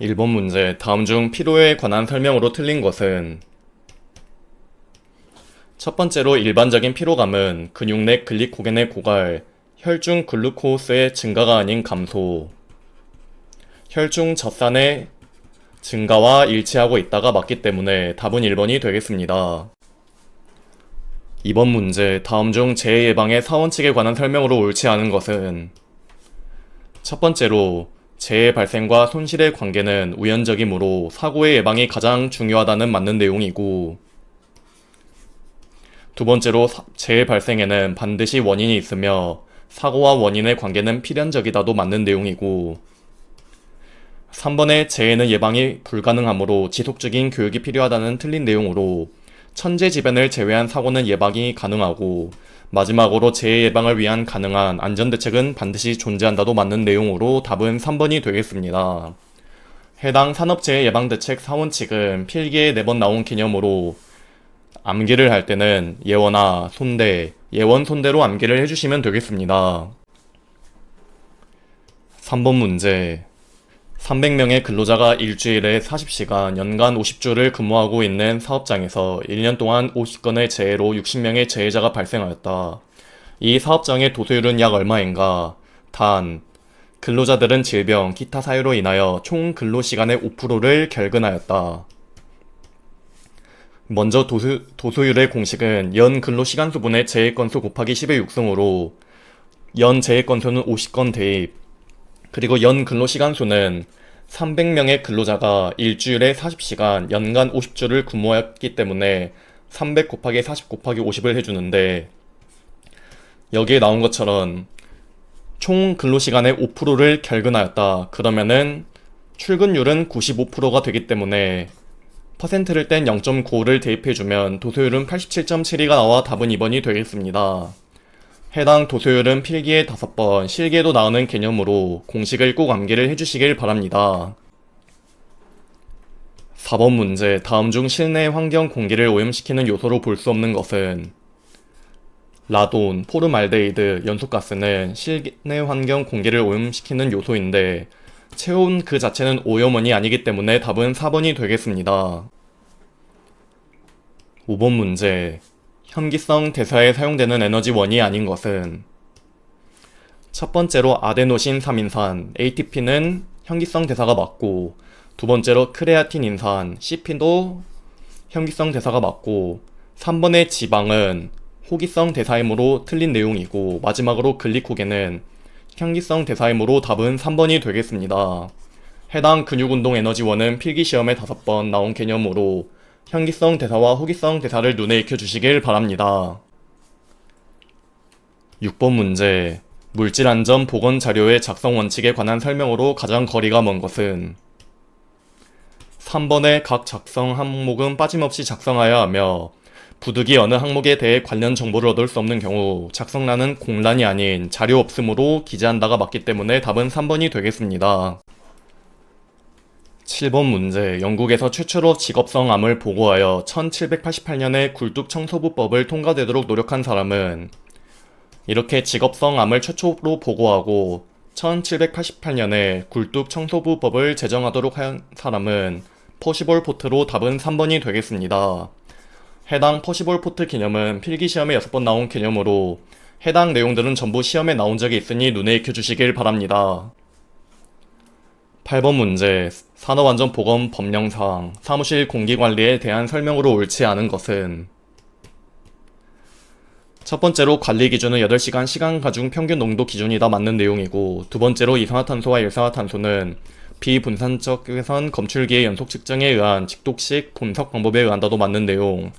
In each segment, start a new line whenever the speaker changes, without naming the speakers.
1번 문제. 다음 중 피로에 관한 설명으로 틀린 것은 첫 번째로 일반적인 피로감은 근육 내 글리코겐의 고갈, 혈중 글루코스의 증가가 아닌 감소, 혈중 젖산의 증가와 일치하고 있다가 맞기 때문에 답은 1번이 되겠습니다. 2번 문제. 다음 중 재해 예방의 사원칙에 관한 설명으로 옳지 않은 것은 첫 번째로 재해 발생과 손실의 관계는 우연적이므로 사고의 예방이 가장 중요하다는 맞는 내용이고, 두 번째로 재해 발생에는 반드시 원인이 있으며 사고와 원인의 관계는 필연적이다도 맞는 내용이고, 3번의 재해는 예방이 불가능하므로 지속적인 교육이 필요하다는 틀린 내용으로 천재지변을 제외한 사고는 예방이 가능하고, 마지막으로 재해 예방을 위한 가능한 안전대책은 반드시 존재한다도 맞는 내용으로 답은 3번이 되겠습니다. 해당 산업재해 예방대책 사원칙은 필기에 4번 나온 개념으로 암기를 할 때는 예원아, 손대, 예원, 손대로 암기를 해주시면 되겠습니다. 3번 문제. 300명의 근로자가 일주일에 40시간, 연간 50주를 근무하고 있는 사업장에서 1년 동안 50건의 재해로 60명의 재해자가 발생하였다. 이 사업장의 도수율은 약 얼마인가? 단, 근로자들은 질병, 기타 사유로 인하여 총 근로시간의 5%를 결근하였다. 먼저 도수율의 공식은 연 근로시간수분의 재해건수 곱하기 10의 6승으로 연 재해건수는 50건 대입, 그리고 연 근로시간수는 300명의 근로자가 일주일에 40시간, 연간 50주를 근무했기 때문에 300 곱하기 40 곱하기 50을 해주는데, 여기에 나온 것처럼 총 근로시간의 5%를 결근하였다. 그러면은 출근율은 95%가 되기 때문에 퍼센트를 뗀 0.95를 대입해주면 도수율은 87.72가 나와 답은 2번이 되겠습니다. 해당 도수율은 필기에 5번, 실기에도 나오는 개념으로 공식을 꼭 암기를 해주시길 바랍니다. 4번 문제. 다음 중 실내 환경 공기를 오염시키는 요소로 볼 수 없는 것은 라돈, 포름알데히드, 연소가스는 실내 환경 공기를 오염시키는 요소인데 체온 그 자체는 오염원이 아니기 때문에 답은 4번이 되겠습니다. 5번 문제. 현기성 대사에 사용되는 에너지원이 아닌 것은 첫 번째로 아데노신 3인산, ATP는 현기성 대사가 맞고, 두 번째로 크레아틴인산, CP도 현기성 대사가 맞고, 3번의 지방은 호기성 대사이므로 틀린 내용이고, 마지막으로 글리코겐은 현기성 대사이므로 답은 3번이 되겠습니다. 해당 근육운동 에너지원은 필기시험에 5번 나온 개념으로 현기성 대사와 호기성 대사를 눈에 익혀주시길 바랍니다. 6번 문제. 물질안전 보건자료의 작성 원칙에 관한 설명으로 가장 거리가 먼 것은 3번의 각 작성 항목은 빠짐없이 작성하여야 하며 부득이 어느 항목에 대해 관련 정보를 얻을 수 없는 경우 작성란은 공란이 아닌 자료 없음으로 기재한다가 맞기 때문에 답은 3번이 되겠습니다. 7번 문제. 영국에서 최초로 직업성암을 보고하여 1788년에 굴뚝청소부법을 통과되도록 노력한 사람은 이렇게 직업성암을 최초로 보고하고 1788년에 굴뚝청소부법을 제정하도록 한 사람은 퍼시벌 포트로 답은 3번이 되겠습니다. 해당 퍼시벌 포트 개념은 필기시험에 6번 나온 개념으로 해당 내용들은 전부 시험에 나온 적이 있으니 눈에 익혀주시길 바랍니다. 8번 문제. 산업안전보건법령상 사무실 공기관리에 대한 설명으로 옳지 않은 것은 첫 번째로 관리 기준은 8시간 시간 가중 평균 농도 기준이다 맞는 내용이고, 두 번째로 이산화탄소와 일산화탄소는 비분산적 회선 검출기의 연속 측정에 의한 직독식 분석 방법에 의한다도 맞는 내용,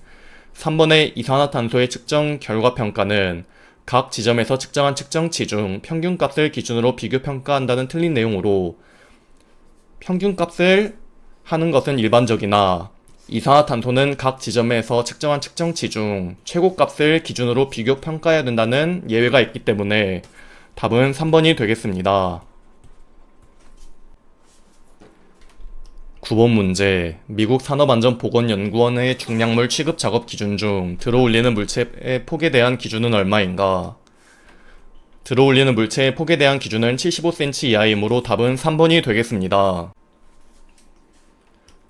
3번의 이산화탄소의 측정 결과 평가는 각 지점에서 측정한 측정치 중 평균값을 기준으로 비교평가한다는 틀린 내용으로 평균값을 하는 것은 일반적이나 이산화탄소는 각 지점에서 측정한 측정치 중 최고값을 기준으로 비교평가해야 된다는 예외가 있기 때문에 답은 3번이 되겠습니다. 9번 문제. 미국 산업안전보건연구원의 중량물 취급 작업 기준 중 들어올리는 물체의 폭에 대한 기준은 얼마인가? 들어올리는 물체의 폭에 대한 기준은 75cm 이하이므로 답은 3번이 되겠습니다.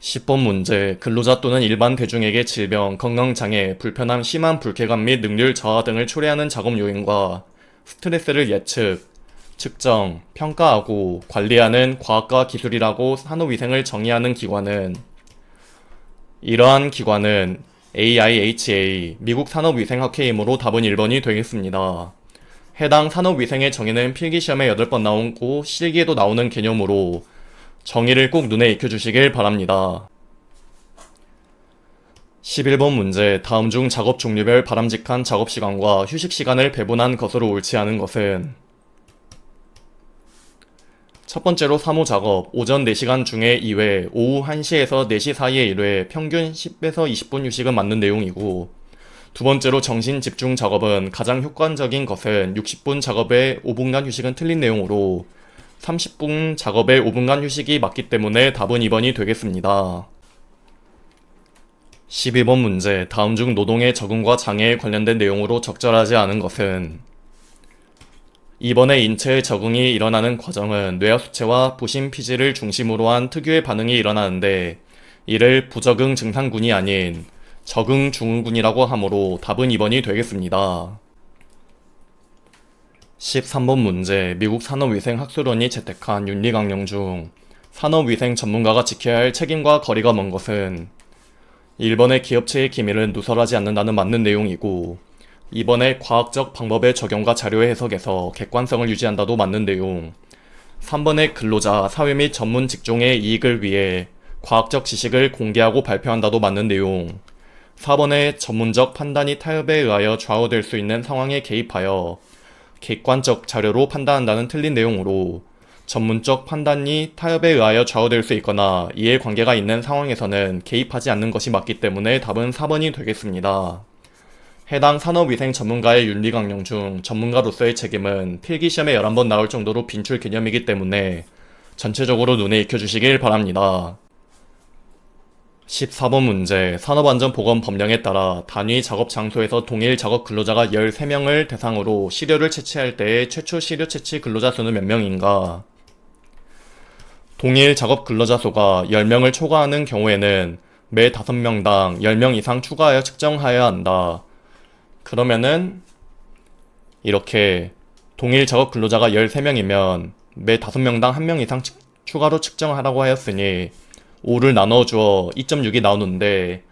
10번 문제, 근로자 또는 일반 대중에게 질병, 건강장애, 불편함, 심한 불쾌감 및 능률 저하 등을 초래하는 작업 요인과 스트레스를 예측, 측정, 평가하고 관리하는 과학과 기술이라고 산업위생을 정의하는 기관은 이러한 기관은 AIHA, 미국 산업위생학회이므로 답은 1번이 되겠습니다. 해당 산업위생의 정의는 필기시험에 8번 나오고 실기에도 나오는 개념으로 정의를 꼭 눈에 익혀주시길 바랍니다. 11번 문제, 다음 중 작업 종류별 바람직한 작업시간과 휴식시간을 배분한 것으로 옳지 않은 것은 첫 번째로 사무작업, 오전 4시간 중에 2회, 오후 1시에서 4시 사이에 1회, 평균 10에서 20분 휴식은 맞는 내용이고, 두 번째로 정신집중 작업은 가장 효과적인 것은 60분 작업에 5분간 휴식은 틀린 내용으로 30분 작업에 5분간 휴식이 맞기 때문에 답은 2번이 되겠습니다. 12번 문제, 다음 중 노동의 적응과 장애에 관련된 내용으로 적절하지 않은 것은 2번의 인체의 적응이 일어나는 과정은 뇌하수체와 부신피지를 중심으로 한 특유의 반응이 일어나는데 이를 부적응 증상군이 아닌 적응 증후군이라고 하므로 답은 2번이 되겠습니다. 13번 문제, 미국 산업위생학술원이 채택한 윤리강령 중 산업위생 전문가가 지켜야 할 책임과 거리가 먼 것은 1번의 기업체의 기밀은 누설하지 않는다는 맞는 내용이고 2번의 과학적 방법의 적용과 자료의 해석에서 객관성을 유지한다도 맞는 내용, 3번의 근로자, 사회 및 전문 직종의 이익을 위해 과학적 지식을 공개하고 발표한다도 맞는 내용, 4번의 전문적 판단이 타협에 의하여 좌우될 수 있는 상황에 개입하여 객관적 자료로 판단한다는 틀린 내용으로 전문적 판단이 타협에 의하여 좌우될 수 있거나 이해관계가 있는 상황에서는 개입하지 않는 것이 맞기 때문에 답은 4번이 되겠습니다. 해당 산업위생 전문가의 윤리강령 중 전문가로서의 책임은 필기시험에 11번 나올 정도로 빈출 개념이기 때문에 전체적으로 눈에 익혀주시길 바랍니다. 14번 문제, 산업안전보건법령에 따라 단위 작업 장소에서 동일 작업 근로자가 13명을 대상으로 시료를 채취할 때의 최초 시료 채취 근로자 수는 몇 명인가? 동일 작업 근로자 수가 10명을 초과하는 경우에는 매 5명당 10명 이상 추가하여 측정하여야 한다. 그러면은 이렇게 동일 작업 근로자가 13명이면 매 5명당 1명 이상 추가로 측정하라고 하였으니 5를 나눠주어 2.6이 나오는데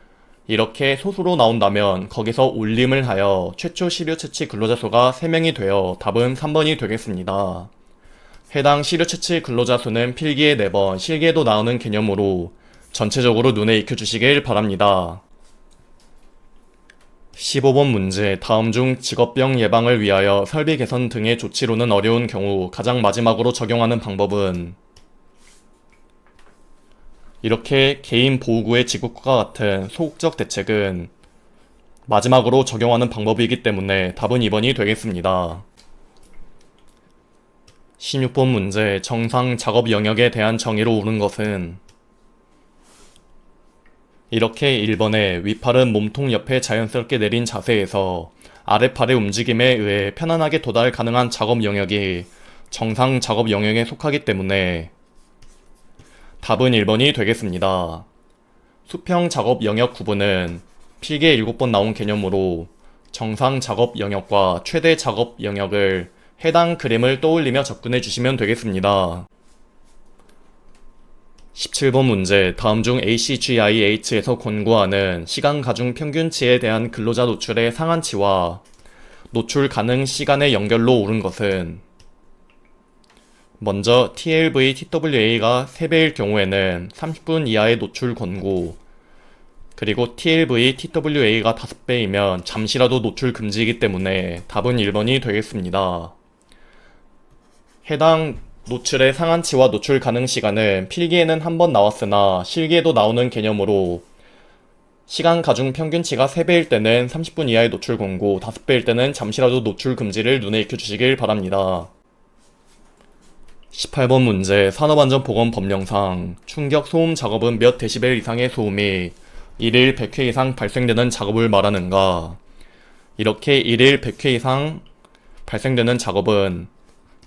이렇게 소수로 나온다면 거기서 올림을 하여 최초 시료 채취 근로자 수가 3명이 되어 답은 3번이 되겠습니다. 해당 시료 채취 근로자 수는 필기에 4번, 실기에도 나오는 개념으로 전체적으로 눈에 익혀주시길 바랍니다. 15번 문제, 다음 중 직업병 예방을 위하여 설비 개선 등의 조치로는 어려운 경우 가장 마지막으로 적용하는 방법은 이렇게 개인 보호구의 지급과 같은 소극적 대책은 마지막으로 적용하는 방법이기 때문에 답은 2번이 되겠습니다. 16번 문제, 정상 작업 영역에 대한 정의로 옳은 것은 이렇게 1번에 윗팔은 몸통 옆에 자연스럽게 내린 자세에서 아랫팔의 움직임에 의해 편안하게 도달 가능한 작업 영역이 정상 작업 영역에 속하기 때문에 답은 1번이 되겠습니다. 수평 작업 영역 구분은 필기에 7번 나온 개념으로 정상 작업 영역과 최대 작업 영역을 해당 그림을 떠올리며 접근해 주시면 되겠습니다. 17번 문제, 다음 중 ACGIH에서 권고하는 시간 가중 평균치에 대한 근로자 노출의 상한치와 노출 가능 시간의 연결로 옳은 것은 먼저 TLV, TWA가 3배일 경우에는 30분 이하의 노출 권고, 그리고 TLV, TWA가 5배이면 잠시라도 노출 금지이기 때문에 답은 1번이 되겠습니다. 해당 노출의 상한치와 노출 가능 시간은 필기에는 한 번 나왔으나 실기에도 나오는 개념으로 시간 가중 평균치가 3배일 때는 30분 이하의 노출 권고, 5배일 때는 잠시라도 노출 금지를 눈에 익혀주시길 바랍니다. 18번 문제, 산업안전보건법령상 충격 소음 작업은 몇 데시벨 이상의 소음이 1일 100회 이상 발생되는 작업을 말하는가? 이렇게 1일 100회 이상 발생되는 작업은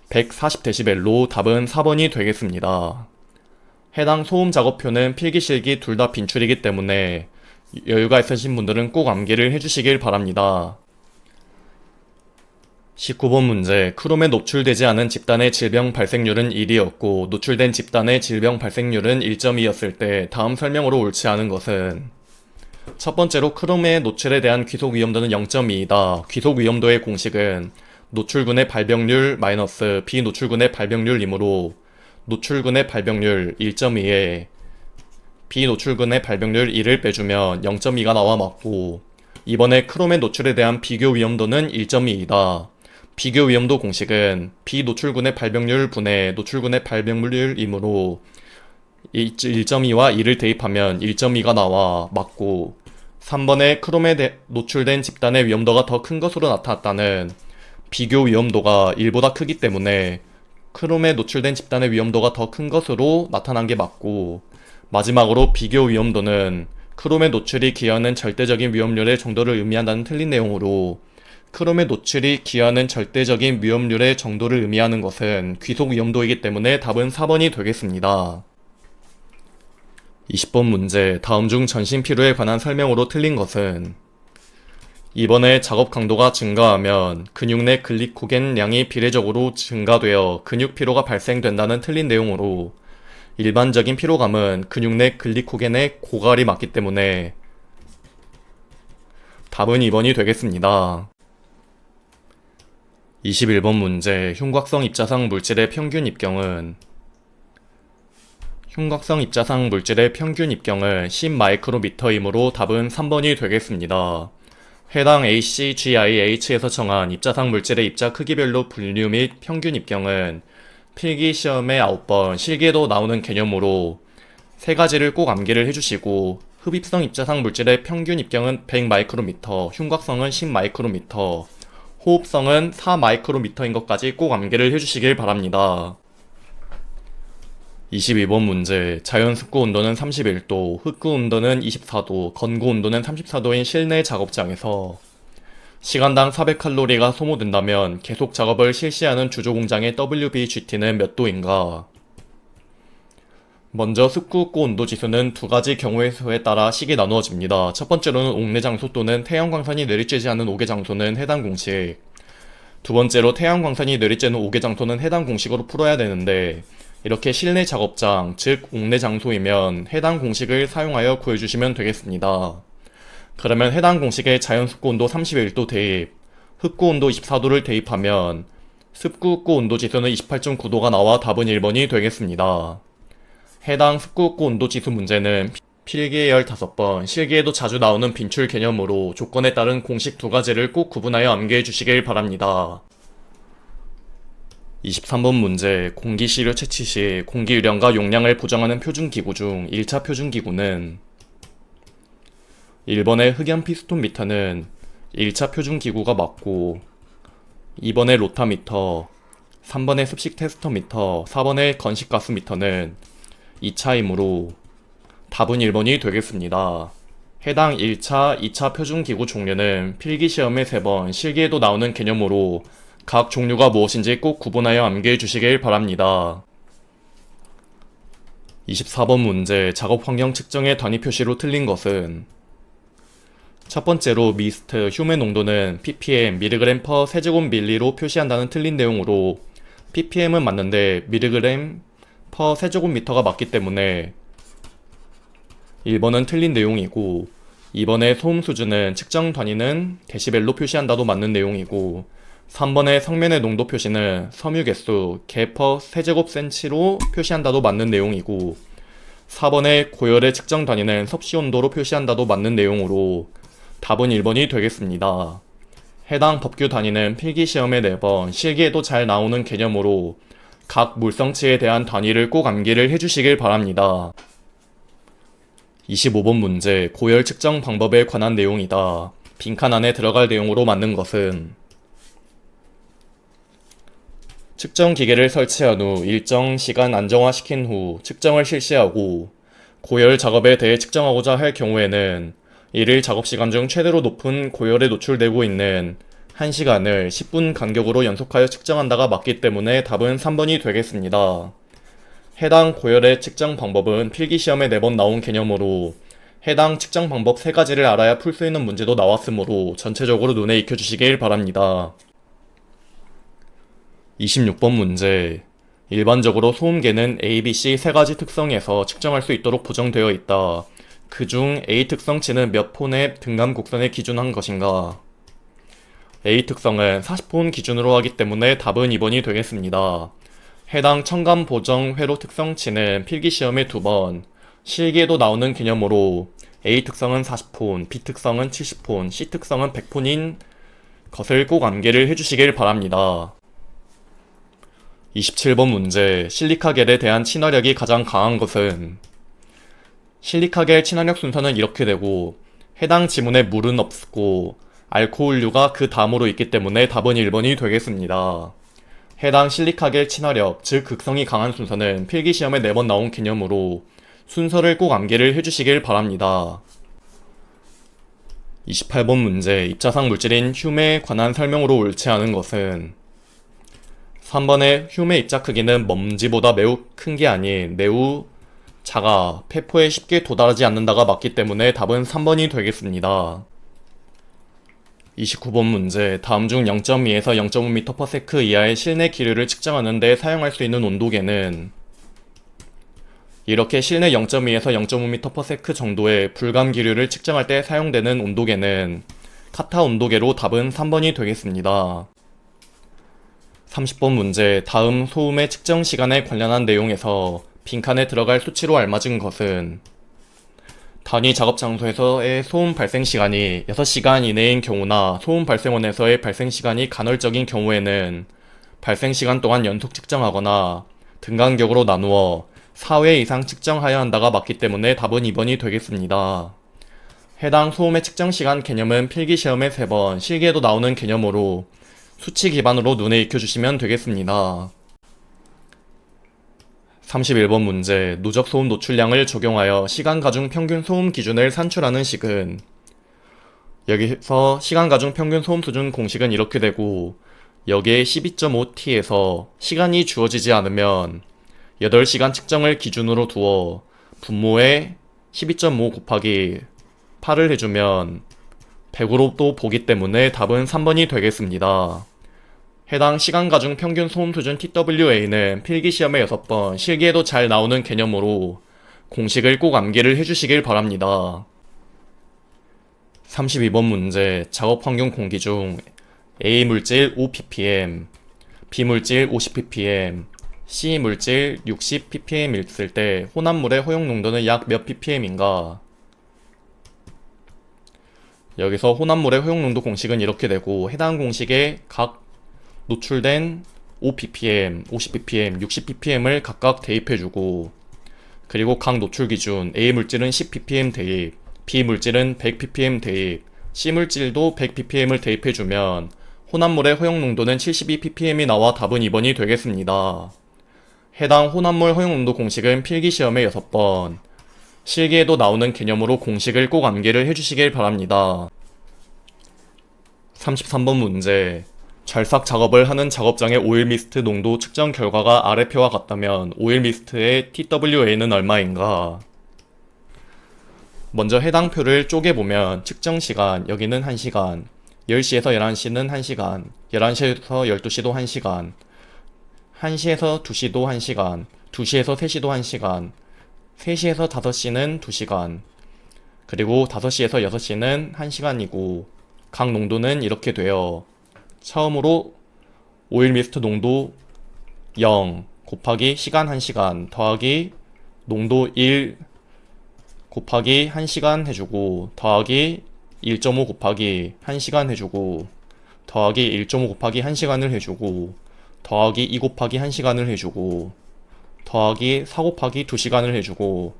140데시벨로 답은 4번이 되겠습니다. 해당 소음 작업표는 필기 실기 둘 다 빈출이기 때문에 여유가 있으신 분들은 꼭 암기를 해주시길 바랍니다. 19번 문제, 크롬에 노출되지 않은 집단의 질병 발생률은 1이었고 노출된 집단의 질병 발생률은 1.2였을 때 다음 설명으로 옳지 않은 것은 첫 번째로 크롬의 노출에 대한 귀속 위험도는 0.2이다. 귀속 위험도의 공식은 노출군의 발병률 마이너스 비노출군의 발병률이므로 노출군의 발병률 1.2에 비노출군의 발병률 1을 빼주면 0.2가 나와 맞고, 이번에 크롬의 노출에 대한 비교 위험도는 1.2이다. 비교 위험도 공식은 비노출군의 발병률 분의 노출군의 발병률이므로 1.2와 2를 대입하면 1.2가 나와 맞고, 3번에 크롬에 노출된 집단의 위험도가 더 큰 것으로 나타났다는 비교 위험도가 1보다 크기 때문에 크롬에 노출된 집단의 위험도가 더 큰 것으로 나타난 게 맞고, 마지막으로 비교 위험도는 크롬의 노출이 기여하는 절대적인 위험률의 정도를 의미한다는 틀린 내용으로, 크롬의 노출이 기여하는 절대적인 위험률의 정도를 의미하는 것은 귀속 위험도이기 때문에 답은 4번이 되겠습니다. 20번 문제, 다음 중 전신 피로에 관한 설명으로 틀린 것은 이번에 작업 강도가 증가하면 근육 내 글리코겐 양이 비례적으로 증가되어 근육 피로가 발생된다는 틀린 내용으로, 일반적인 피로감은 근육 내 글리코겐의 고갈이 맞기 때문에 답은 2번이 되겠습니다. 21번 문제, 흉곽성 입자상 물질의 평균 입경은 흉곽성 입자상 물질의 평균 입경은 10마이크로미터이므로 답은 3번이 되겠습니다. 해당 AC, GI, H에서 정한 입자상 물질의 입자 크기별로 분류 및 평균 입경은 필기 시험에 9번, 실기에도 나오는 개념으로 세 가지를 꼭 암기를 해주시고, 흡입성 입자상 물질의 평균 입경은 100마이크로미터, 흉곽성은 10마이크로미터, 호흡성은 4마이크로미터인 것까지 꼭 암기를 해주시길 바랍니다. 22번 문제, 자연 습구 온도는 31도, 흑구 온도는 24도, 건구 온도는 34도인 실내 작업장에서 시간당 400칼로리가 소모된다면 계속 작업을 실시하는 주조 공장의 WBGT는 몇 도인가? 먼저 습구 흑구 온도 지수는 두 가지 경우의 수에 따라 식이 나누어집니다. 첫 번째로는 옥내 장소 또는 태양광선이 내리쬐지 않은 옥외 장소는 해당 공식, 두 번째로 태양광선이 내리쬐는 옥외 장소는 해당 공식으로 풀어야 되는데, 이렇게 실내 작업장, 즉 옥내 장소이면 해당 공식을 사용하여 구해주시면 되겠습니다. 그러면 해당 공식에 자연 습구 온도 31도 대입, 흑구 온도 24도를 대입하면 습구 흑구 온도 지수는 28.9도가 나와 답은 1번이 되겠습니다. 해당 습구 흑구 온도 지수 문제는 필기에 15번, 실기에도 자주 나오는 빈출 개념으로 조건에 따른 공식 두 가지를 꼭 구분하여 암기해 주시길 바랍니다. 23번 문제, 공기시료 채취 시 공기 유량과 용량을 보정하는 표준기구 중 1차 표준기구는 1번의 흑연 피스톤 미터는 1차 표준기구가 맞고, 2번의 로타미터, 3번의 습식 테스터 미터, 4번의 건식가스 미터는 2차이므로 답은 1번이 되겠습니다. 해당 1차, 2차 표준기구 종류는 필기시험에 3번, 실기에도 나오는 개념으로 각 종류가 무엇인지 꼭 구분하여 암기해 주시길 바랍니다. 24번 문제, 작업 환경 측정의 단위 표시로 틀린 것은 첫 번째로 미스트, 휴메 농도는 ppm, 미리그램 퍼 세제곱밀리로 표시한다는 틀린 내용으로 ppm은 맞는데 미리그램 퍼 세제곱미터가 맞기 때문에 1번은 틀린 내용이고, 2번의 소음 수준은 측정 단위는 데시벨로 표시한다도 맞는 내용이고, 3번의 성면의 농도 표시는 섬유 개수, 개퍼 세제곱센치로 표시한다도 맞는 내용이고, 4번의 고열의 측정 단위는 섭씨 온도로 표시한다도 맞는 내용으로 답은 1번이 되겠습니다. 해당 법규 단위는 필기시험에 4번, 실기에도 잘 나오는 개념으로 각 물성치에 대한 단위를 꼭 암기를 해주시길 바랍니다. 25번 문제, 고열 측정 방법에 관한 내용이다. 빈칸 안에 들어갈 내용으로 맞는 것은 측정 기계를 설치한 후 일정 시간 안정화시킨 후 측정을 실시하고 고열 작업에 대해 측정하고자 할 경우에는 일일 작업시간 중 최대로 높은 고열에 노출되고 있는 1시간을 10분 간격으로 연속하여 측정한다가 맞기 때문에 답은 3번이 되겠습니다. 해당 고열의 측정 방법은 필기시험에 4번 나온 개념으로 해당 측정 방법 3가지를 알아야 풀 수 있는 문제도 나왔으므로 전체적으로 눈에 익혀주시길 바랍니다. 26번 문제. 일반적으로 소음계는 A, B, C 3가지 특성에서 측정할 수 있도록 보정되어 있다. 그중 A 특성치는 몇 폰의 등감 곡선에 기준한 것인가? A 특성은 40폰 기준으로 하기 때문에 답은 2번이 되겠습니다. 해당 첨감 보정 회로 특성치는 필기시험에 2번, 실기에도 나오는 개념으로 A 특성은 40폰, B 특성은 70폰, C 특성은 100폰인 것을 꼭 암기를 해주시길 바랍니다. 27번 문제. 실리카겔에 대한 친화력이 가장 강한 것은? 실리카겔 친화력 순서는 이렇게 되고 해당 지문에 물은 없고 알코올류가 그 다음으로 있기 때문에 답은 1번이 되겠습니다. 해당 실리카겔 친화력, 즉 극성이 강한 순서는 필기시험에 4번 나온 개념으로 순서를 꼭 암기를 해주시길 바랍니다. 28번 문제. 입자상 물질인 듐에 관한 설명으로 옳지 않은 것은? 3번의 듐의 입자 크기는 먼지보다 매우 큰 게 아닌 매우 작아 폐포에 쉽게 도달하지 않는다가 맞기 때문에 답은 3번이 되겠습니다. 29번 문제. 다음 중 0.2에서 0.5m/s 이하의 실내 기류를 측정하는 데 사용할 수 있는 온도계는? 이렇게 실내 0.2에서 0.5m/s 정도의 불감 기류를 측정할 때 사용되는 온도계는 카타 온도계로 답은 3번이 되겠습니다. 30번 문제. 다음 소음의 측정 시간에 관련한 내용에서 빈칸에 들어갈 수치로 알맞은 것은? 단위 작업 장소에서의 소음 발생 시간이 6시간 이내인 경우나 소음 발생원에서의 발생 시간이 간헐적인 경우에는 발생 시간 동안 연속 측정하거나 등간격으로 나누어 4회 이상 측정하여야 한다가 맞기 때문에 답은 2번이 되겠습니다. 해당 소음의 측정 시간 개념은 필기시험에 3번, 실기에도 나오는 개념으로 수치 기반으로 눈에 익혀주시면 되겠습니다. 31번 문제. 누적 소음 노출량을 적용하여 시간 가중 평균 소음 기준을 산출하는 식은? 여기서 시간 가중 평균 소음 수준 공식은 이렇게 되고 여기에 12.5t에서 시간이 주어지지 않으면 8시간 측정을 기준으로 두어 분모에 12.5 곱하기 8을 해주면 100으로 또 보기 때문에 답은 3번이 되겠습니다. 해당 시간 가중 평균 소음 수준 TWA는 필기시험에 6번, 실기에도 잘 나오는 개념으로 공식을 꼭 암기를 해주시길 바랍니다. 32번 문제. 작업 환경 공기 중 A 물질 5ppm, B 물질 50ppm, C 물질 60ppm 있을 때 혼합물의 허용 농도는 약 몇 ppm인가? 여기서 혼합물의 허용 농도 공식은 이렇게 되고 해당 공식에 각 노출된 5ppm, 50ppm, 60ppm을 각각 대입해주고 그리고 각 노출 기준 A 물질은 10ppm 대입, B 물질은 100ppm 대입, C 물질도 100ppm을 대입해주면 혼합물의 허용 농도는 72ppm이 나와 답은 2번이 되겠습니다. 해당 혼합물 허용 농도 공식은 필기시험에 6번, 실기에도 나오는 개념으로 공식을 꼭 암기를 해주시길 바랍니다. 33번 문제. 절삭 작업을 하는 작업장의 오일 미스트 농도 측정 결과가 아래 표와 같다면 오일 미스트의 TWA는 얼마인가? 먼저 해당 표를 쪼개보면 측정 시간, 여기는 1시간, 10시에서 11시는 1시간, 11시에서 12시도 1시간, 1시에서 2시도 1시간, 2시에서 3시도 1시간, 3시에서 5시는 2시간, 그리고 5시에서 6시는 1시간이고 각 농도는 이렇게 돼요. 처음으로 오일 미스트 농도 0 곱하기 시간 1시간 더하기 농도 1 곱하기 1시간 해주고 더하기 1.5 곱하기 1시간 해주고 더하기 1.5 곱하기 1시간을 해주고 더하기 2 곱하기 1시간을 해주고 더하기 4 곱하기 2시간을 해주고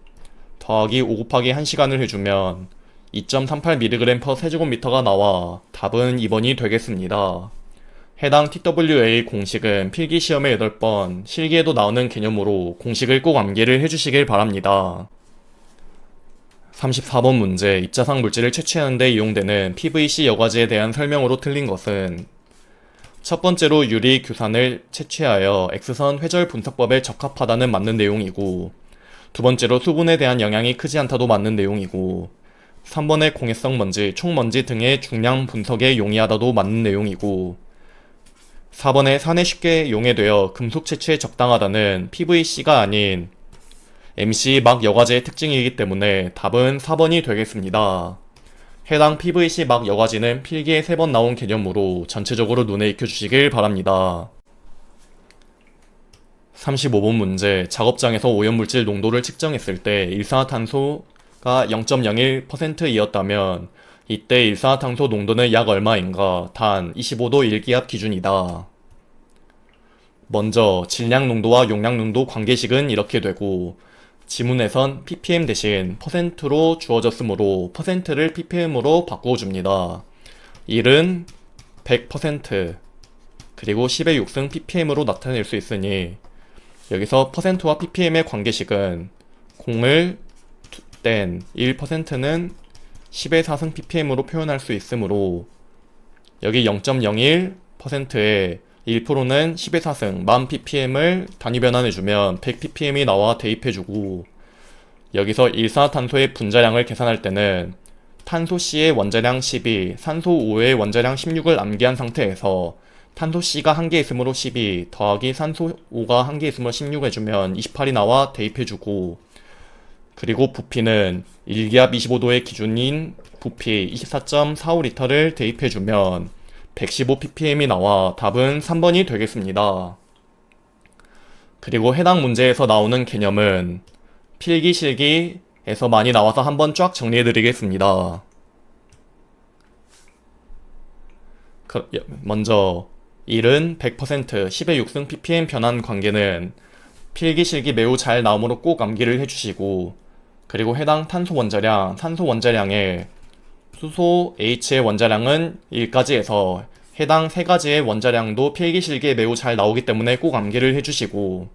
더하기 5 곱하기 1시간을 해주면 2.38mg/세 세제곱미터가 나와 답은 2번이 되겠습니다. 해당 TWA 공식은 필기시험에 8번, 실기에도 나오는 개념으로 공식을 꼭 암기를 해주시길 바랍니다. 34번 문제. 입자상 물질을 채취하는 데 이용되는 PVC 여과지에 대한 설명으로 틀린 것은? 첫 번째로 유리 규산을 채취하여 X선 회절 분석법에 적합하다는 맞는 내용이고, 두 번째로 수분에 대한 영향이 크지 않다도 맞는 내용이고, 3번의 공해성 먼지, 총먼지 등의 중량 분석에 용이하다도 맞는 내용이고, 4번에 산에 쉽게 용해되어 금속 채취에 적당하다는 PVC가 아닌 MC 막 여과제의 특징이기 때문에 답은 4번이 되겠습니다. 해당 PVC 막 여과지는 필기에 3번 나온 개념으로 전체적으로 눈에 익혀주시길 바랍니다. 35번 문제, 작업장에서 오염물질 농도를 측정했을 때 일산화탄소가 0.01%이었다면 이때 일산화탄소 농도는 약 얼마인가? 단 25도 일기압 기준이다. 먼저 질량 농도와 용량 농도 관계식은 이렇게 되고, 지문에선 ppm 대신 %로 주어졌으므로 %를 ppm으로 바꾸어줍니다. 1은 100%, 그리고 10의 6승 ppm으로 나타낼 수 있으니 여기서 %와 ppm의 관계식은 0을 뗀 1%는 10의 4승 ppm으로 표현할 수 있으므로 여기 0.01%에 1%는 10의 4승 1000ppm을 단위 변환해주면 100ppm이 나와 대입해주고, 여기서 일산화탄소의 분자량을 계산할 때는 탄소 C의 원자량 12, 산소 5의 원자량 16을 암기한 상태에서 탄소 C가 1개 있으므로 12 더하기 산소 5가 1개 있으므로 16 해주면 28이 나와 대입해주고, 그리고 부피는 일기압 25도의 기준인 부피 24.45L를 대입해주면 115ppm이 나와 답은 3번이 되겠습니다. 그리고 해당 문제에서 나오는 개념은 필기실기에서 많이 나와서 한번 쫙 정리해드리겠습니다. 먼저 1은 100%, 10의 6승 ppm 변환 관계는 필기실기 매우 잘 나오므로 꼭 암기를 해주시고, 그리고 해당 탄소 원자량, 산소 원자량에 수소 H의 원자량은 1까지 해서 해당 3가지의 원자량도 필기실기에 매우 잘 나오기 때문에 꼭 암기를 해주시고,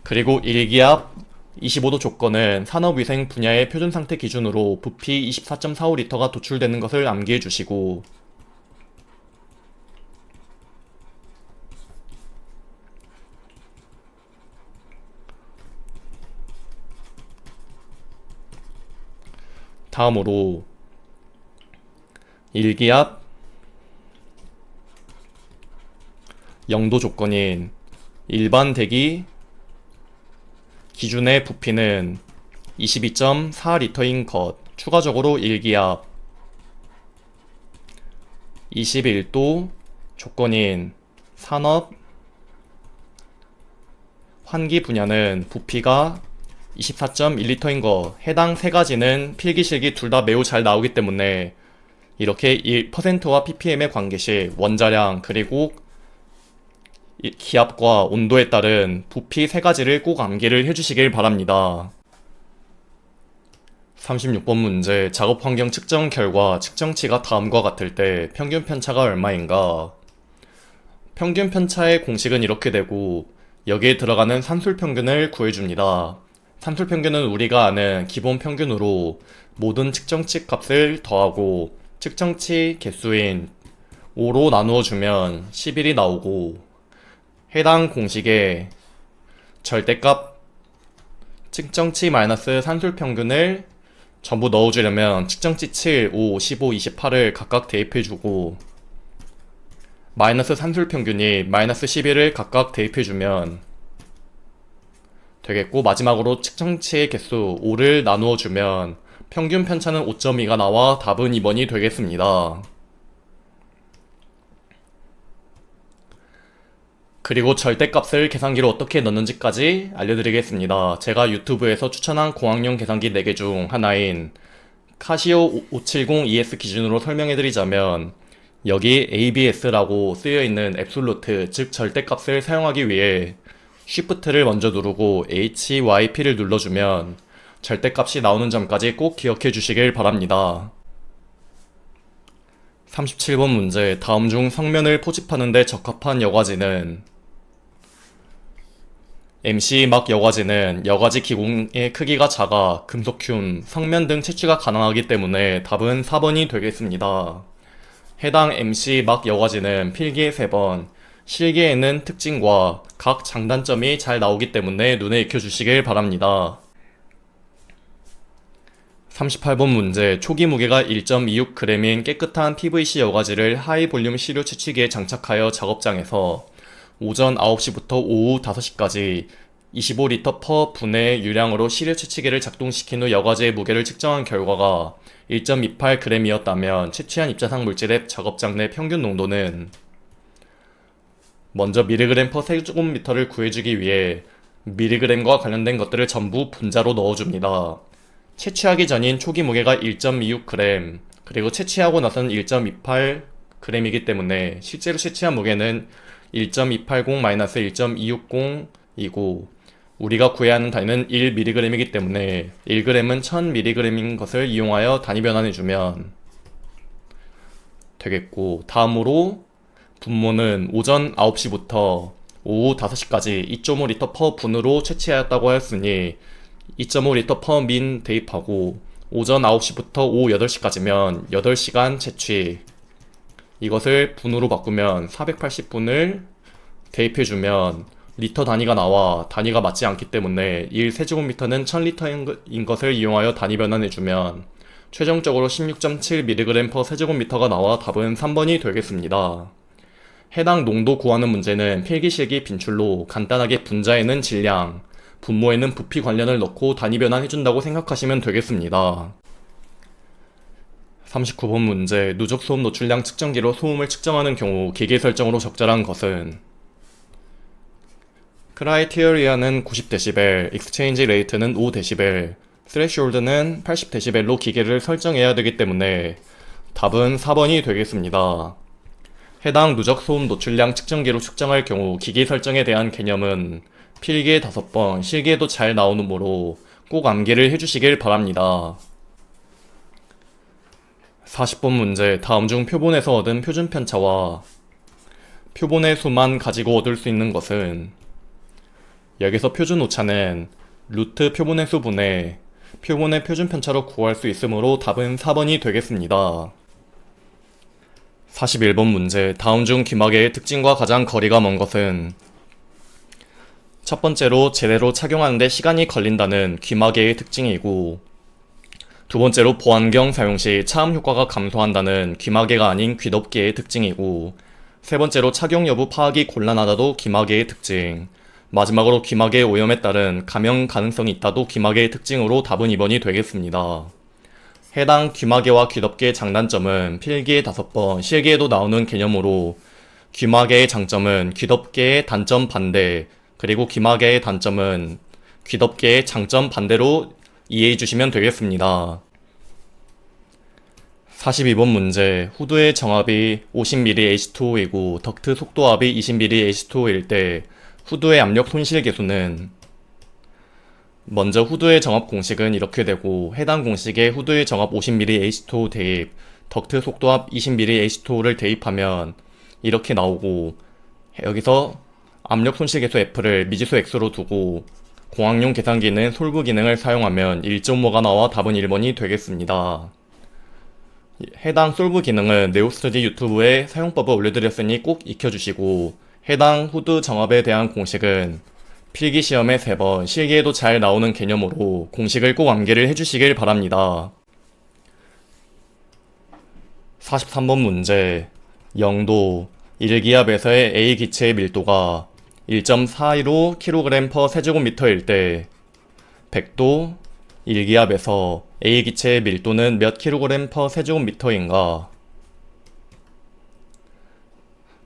그리고 일기압 25도 조건은 산업위생 분야의 표준상태 기준으로 부피 24.45L가 도출되는 것을 암기해주시고, 다음으로 일기압 0도 조건인 일반 대기 기준의 부피는 22.4L인 것, 추가적으로 일기압 21도 조건인 산업 환기 분야는 부피가 24.1L인 것, 해당 3가지는 필기실기 둘 다 매우 잘 나오기 때문에 이렇게 1%와 ppm의 관계식, 원자량, 그리고 기압과 온도에 따른 부피 3가지를 꼭 암기를 해주시길 바랍니다. 36번 문제, 작업 환경 측정 결과 측정치가 다음과 같을 때 평균 편차가 얼마인가? 평균 편차의 공식은 이렇게 되고, 여기에 들어가는 산술 평균을 구해줍니다. 산술 평균은 우리가 아는 기본 평균으로 모든 측정치 값을 더하고 측정치 개수인 5로 나누어 주면 11이 나오고, 해당 공식에 절대값 측정치 마이너스 산술 평균을 전부 넣어주려면 측정치 7, 5, 15, 28을 각각 대입해주고, 마이너스 산술 평균이 마이너스 11을 각각 대입해주면 되겠고, 마지막으로 측정치의 개수 5를 나누어 주면 평균 편차는 5.2가 나와 답은 2번이 되겠습니다. 그리고 절대값을 계산기로 어떻게 넣는지까지 알려드리겠습니다. 제가 유튜브에서 추천한 공학용 계산기 4개 중 하나인 카시오 570ES 기준으로 설명해드리자면, 여기 ABS라고 쓰여있는 앱솔루트, 즉 절대값을 사용하기 위해 Shift를 먼저 누르고 HYP를 눌러주면 절대값이 나오는 점까지 꼭 기억해 주시길 바랍니다. 37번 문제, 다음 중 성면을 포집하는 데 적합한 여과지는? MC 막 여과지는 여과지 기공의 크기가 작아 금속흉, 성면 등 채취가 가능하기 때문에 답은 4번이 되겠습니다. 해당 MC 막 여과지는 필기에 3번, 실기에는 특징과 각 장단점이 잘 나오기 때문에 눈에 익혀주시길 바랍니다. 38번 문제, 초기 무게가 1.26g인 깨끗한 PVC 여과지를 하이 볼륨 시료 채취기에 장착하여 작업장에서 오전 9시부터 오후 5시까지 25L 퍼 분의 유량으로 시료 채취기를 작동시킨 후 여과지의 무게를 측정한 결과가 1.28g이었다면 채취한 입자상 물질의 작업장 내 평균 농도는, 먼저 mg 퍼 세제곱미터를 구해주기 위해 mg과 관련된 것들을 전부 분자로 넣어줍니다. 채취하기 전인 초기 무게가 1.26g, 그리고 채취하고 나서는 1.28g이기 때문에 실제로 채취한 무게는 1.280-1.260이고 우리가 구해야 하는 단위는 1mg이기 때문에 1g은 1000mg인 것을 이용하여 단위 변환해주면 되겠고, 다음으로 분모는 오전 9시부터 오후 5시까지 2.5L 퍼 분으로 채취하였다고 하였으니 2.5L 퍼 민 대입하고 오전 9시부터 오후 8시까지면 8시간 채취, 이것을 분으로 바꾸면 480분을 대입해주면 리터 단위가 나와 단위가 맞지 않기 때문에 1세제곱미터는 1000리터인 것을 이용하여 단위 변환해주면 최종적으로 16.7mg per 세제곱미터가 나와 답은 3번이 되겠습니다. 해당 농도 구하는 문제는 필기실기 빈출로 간단하게 분자에는 질량, 분모에는 부피 관련을 넣고 단위 변환해준다고 생각하시면 되겠습니다. 39번 문제, 누적 소음 노출량 측정기로 소음을 측정하는 경우 기계 설정으로 적절한 것은? 크라이테리아는 90dB, 익스체인지 레이트는 5dB, 스레시홀드는 80dB로 기계를 설정해야 되기 때문에 답은 4번이 되겠습니다. 해당 누적 소음 노출량 측정기로 측정할 경우 기계 설정에 대한 개념은 필기에 5번, 실기에도 잘 나오므로 꼭 암기를 해주시길 바랍니다. 40번 문제, 다음 중 표본에서 얻은 표준 편차와 표본의 수만 가지고 얻을 수 있는 것은? 여기서 표준 오차는 루트 표본의 수분의 표본의 표준 편차로 구할 수 있으므로 답은 4번이 되겠습니다. 41번 문제, 다음 중 귀마개의 특징과 가장 거리가 먼 것은? 첫 번째로 제대로 착용하는데 시간이 걸린다는 귀마개의 특징이고, 두 번째로 보안경 사용 시 차음 효과가 감소한다는 귀마개가 아닌 귀덮개의 특징이고, 세 번째로 착용 여부 파악이 곤란하다도 귀마개의 특징, 마지막으로 귀마개의 오염에 따른 감염 가능성이 있다도 귀마개의 특징으로 답은 2번이 되겠습니다. 해당 귀마개와 귀덮개의 장단점은 필기에 5번, 실기에도 나오는 개념으로 귀마개의 장점은 귀덮개의 단점 반대, 그리고 귀마개의 단점은 귀덮개의 장점 반대로 이해해 주시면 되겠습니다. 42번 문제, 후드의 정압이 50ml H2O이고 덕트 속도압이 20ml H2O일 때 후드의 압력 손실 계수는? 먼저 후드의 정압 공식은 이렇게 되고, 해당 공식에 후드의 정압 50ml H2O 대입, 덕트 속도압 20ml H2O를 대입하면 이렇게 나오고, 여기서 압력 손실 계수 F를 미지수 X로 두고 공학용 계산기는 솔브 기능을 사용하면 1.5가 나와 답은 1번이 되겠습니다. 해당 솔브 기능은 네오스터디 유튜브에 사용법을 올려드렸으니 꼭 익혀주시고, 해당 후드 정압에 대한 공식은 필기시험에 3번, 실기에도 잘 나오는 개념으로 공식을 꼭 암기를 해주시길 바랍니다. 43번 문제, 0도 1기압에서의 A 기체의 밀도가 1.42로 kg per 세제곱미터일 때 100도 1기압에서 A 기체의 밀도는 몇 kg per 세제곱미터인가?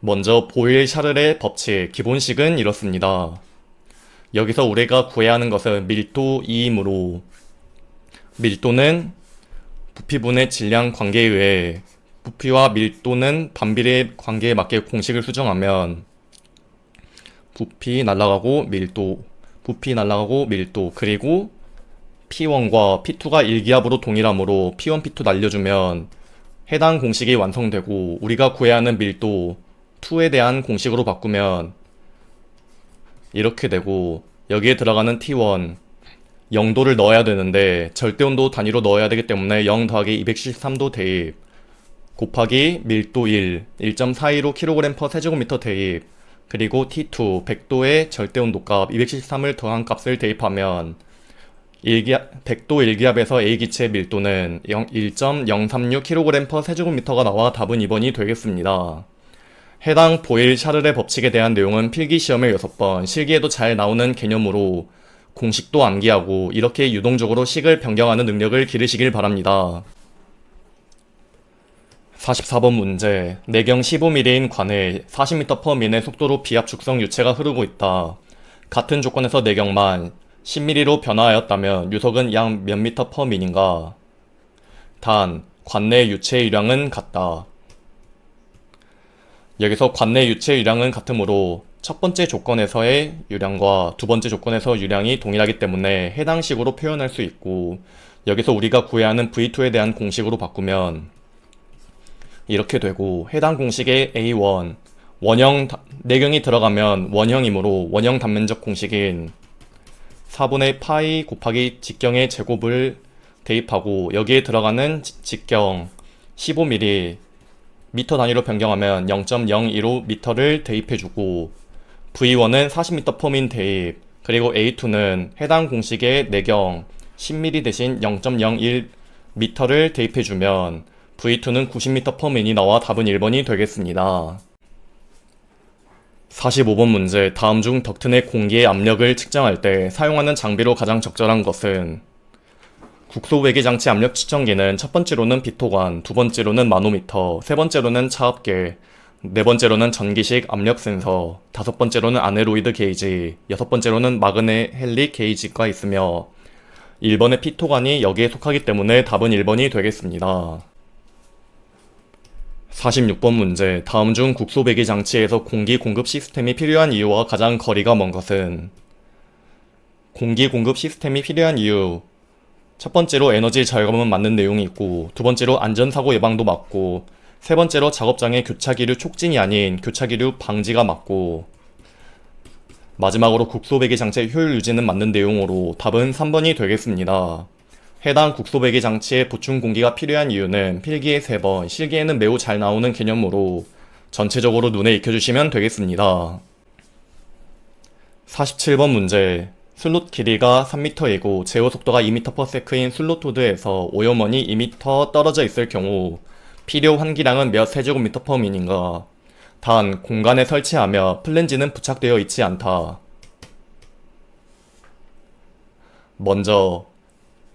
먼저 보일-샤를의 법칙, 기본식은 이렇습니다. 여기서 우리가 구해야 하는 것은 밀도이므로, 밀도는 부피분의 질량 관계에 의해 부피와 밀도는 반비례 관계에 맞게 공식을 수정하면 부피 날라가고 밀도, 부피 날라가고 밀도, 그리고 P1과 P2가 1기압으로 동일하므로 P1, P2 날려주면 해당 공식이 완성되고, 우리가 구해야 하는 밀도 2에 대한 공식으로 바꾸면 이렇게 되고, 여기에 들어가는 T1 0도를 넣어야 되는데 절대온도 단위로 넣어야 되기 때문에 0 더하기 273도 대입, 곱하기 밀도 1, 1.415kg/s 세제곱미터 대입, 그리고 T2, 100도의 절대온도값 273을 더한 값을 대입하면 100도 일기압에서 A기체의 밀도는 1.036kg/s 세제곱미터가 나와 답은 2번이 되겠습니다. 해당 보일 샤를의 법칙에 대한 내용은 필기시험에 6번, 실기에도 잘 나오는 개념으로 공식도 암기하고 이렇게 유동적으로 식을 변경하는 능력을 기르시길 바랍니다. 44번 문제. 내경 15mm인 관에 40m/min의 속도로 비압 축성 유체가 흐르고 있다. 같은 조건에서 내경만 10mm로 변화하였다면 유속은 약 몇 m/min인가? 단, 관내 유체의 유량은 같다. 여기서 관내 유체 유량은 같으므로 첫 번째 조건에서의 유량과 두 번째 조건에서 유량이 동일하기 때문에 해당 식으로 표현할 수 있고, 여기서 우리가 구해야 하는 V2에 대한 공식으로 바꾸면 이렇게 되고, 해당 공식의 A1, 내경이 들어가면 원형이므로 원형 단면적 공식인 4분의 파이 곱하기 직경의 제곱을 대입하고, 여기에 들어가는 직경 15mm 미터 단위로 변경하면 0.015m를 대입해주고, V1은 40m/min 대입, 그리고 A2는 해당 공식의 내경 10mm 대신 0.01m를 대입해주면 V2는 90m/min이 나와 답은 1번이 되겠습니다. 45번 문제. 다음 중 덕트 내 공기의 압력을 측정할 때 사용하는 장비로 가장 적절한 것은? 국소외기장치 압력 측정기는 첫 번째로는 비토관, 두 번째로는 마노미터, 세 번째로는 차압계, 네 번째로는 전기식 압력 센서, 다섯 번째로는 아네로이드 게이지, 여섯 번째로는 마그네 헬릭 게이지가 있으며 1번의 피토관이 여기에 속하기 때문에 답은 1번이 되겠습니다. 46번 문제. 다음 중 국소배기 장치에서 공기 공급 시스템이 필요한 이유와 가장 거리가 먼 것은? 공기 공급 시스템이 필요한 이유. 첫 번째로 에너지 절감은 맞는 내용이 있고, 두 번째로 안전사고 예방도 맞고, 세 번째로 작업장의 교차기류 촉진이 아닌 교차기류 방지가 맞고, 마지막으로 국소배기 장치의 효율 유지는 맞는 내용으로 답은 3번이 되겠습니다. 해당 국소배기 장치에 보충 공기가 필요한 이유는 필기에 3번, 실기에는 매우 잘 나오는 개념으로 전체적으로 눈에 익혀주시면 되겠습니다. 47번 문제. 슬롯 길이가 3m이고 제어 속도가 2m/s인 슬롯 후드에서 오염원이 2m 떨어져 있을 경우 필요 환기량은 몇 세제곱미터/min인가? 단, 공간에 설치하며 플랜지는 부착되어 있지 않다. 먼저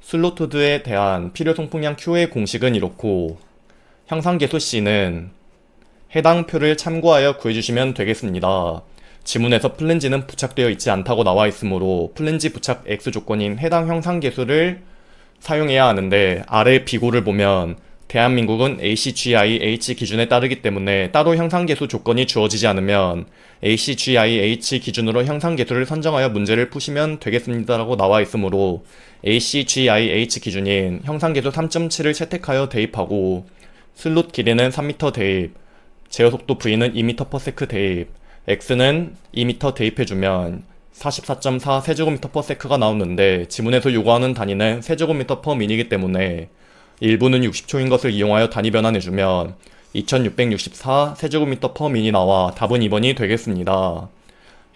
슬롯 후드에 대한 필요 송풍량 Q의 공식은 이렇고, 향상계수 C는 해당 표를 참고하여 구해주시면 되겠습니다. 지문에서 플랜지는 부착되어 있지 않다고 나와 있으므로 플랜지 부착 X 조건인 해당 형상계수를 사용해야 하는데, 아래 비고를 보면 대한민국은 ACGIH 기준에 따르기 때문에 따로 형상계수 조건이 주어지지 않으면 ACGIH 기준으로 형상계수를 선정하여 문제를 푸시면 되겠습니다라고 나와 있으므로 ACGIH 기준인 형상계수 3.7을 채택하여 대입하고, 슬롯 길이는 3m 대입, 제어속도 V는 2m/s 대입, X는 2m 대입해주면 44.4 세제곱미터/s가 나오는데, 지문에서 요구하는 단위는 세제곱미터/min이기 때문에 1부는 60초인 것을 이용하여 단위 변환해주면 2664 세제곱미터/min이 나와 답은 2번이 되겠습니다.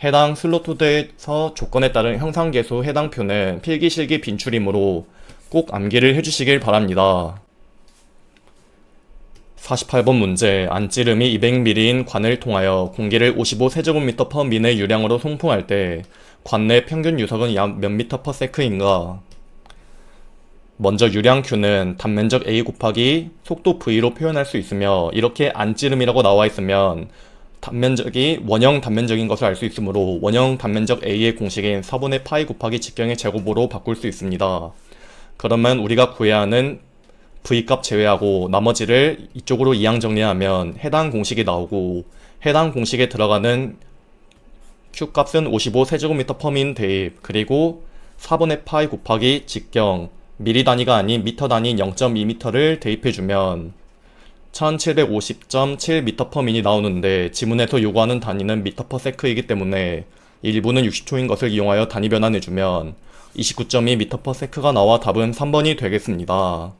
해당 슬롯 후드에서 조건에 따른 형상계수 해당 표는 필기실기 빈출이므로 꼭 암기를 해주시길 바랍니다. 48번 문제. 안찌름이 200ml인 관을 통하여 공기를 55 세제곱미터/min의 유량으로 송풍할 때 관내 평균 유속은 약 몇 m/s인가? 먼저 유량 Q는 단면적 A 곱하기 속도 V로 표현할 수 있으며, 이렇게 안찌름이라고 나와 있으면 단면적이 원형 단면적인 것을 알 수 있으므로 원형 단면적 A의 공식인 4분의 파이 곱하기 직경의 제곱으로 바꿀 수 있습니다. 그러면 우리가 구해야 하는 V값 제외하고 나머지를 이쪽으로 이항 정리하면 해당 공식이 나오고, 해당 공식에 들어가는 Q값은 55 세제곱미터/min 대입, 그리고 4분의 파이 곱하기 직경 미리 단위가 아닌 미터 단위인 0.2m를 대입해주면 1750.7m/min이 나오는데, 지문에서 요구하는 단위는 m/s이기 때문에 1부는 60초인 것을 이용하여 단위 변환해주면 29.2m/s가 나와 답은 3번이 되겠습니다.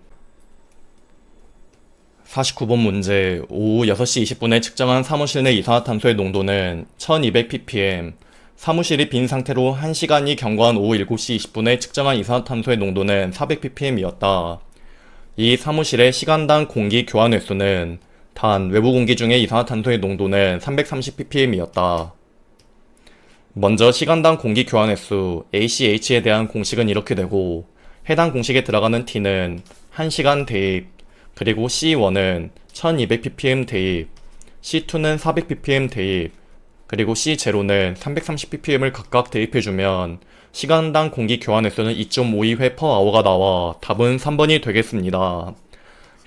49번 문제, 오후 6시 20분에 측정한 사무실 내 이산화탄소의 농도는 1200ppm, 사무실이 빈 상태로 1시간이 경과한 오후 7시 20분에 측정한 이산화탄소의 농도는 400ppm이었다. 이 사무실의 시간당 공기 교환 횟수는 단 외부 공기 중에 이산화탄소의 농도는 330ppm이었다. 먼저 시간당 공기 교환 횟수 ACH에 대한 공식은 이렇게 되고, 해당 공식에 들어가는 T는 1시간 대입, 그리고 C1은 1200ppm 대입, C2는 400ppm 대입, 그리고 C0는 330ppm을 각각 대입해주면 시간당 공기 교환 횟수는 2.52회 per hour가 나와 답은 3번이 되겠습니다.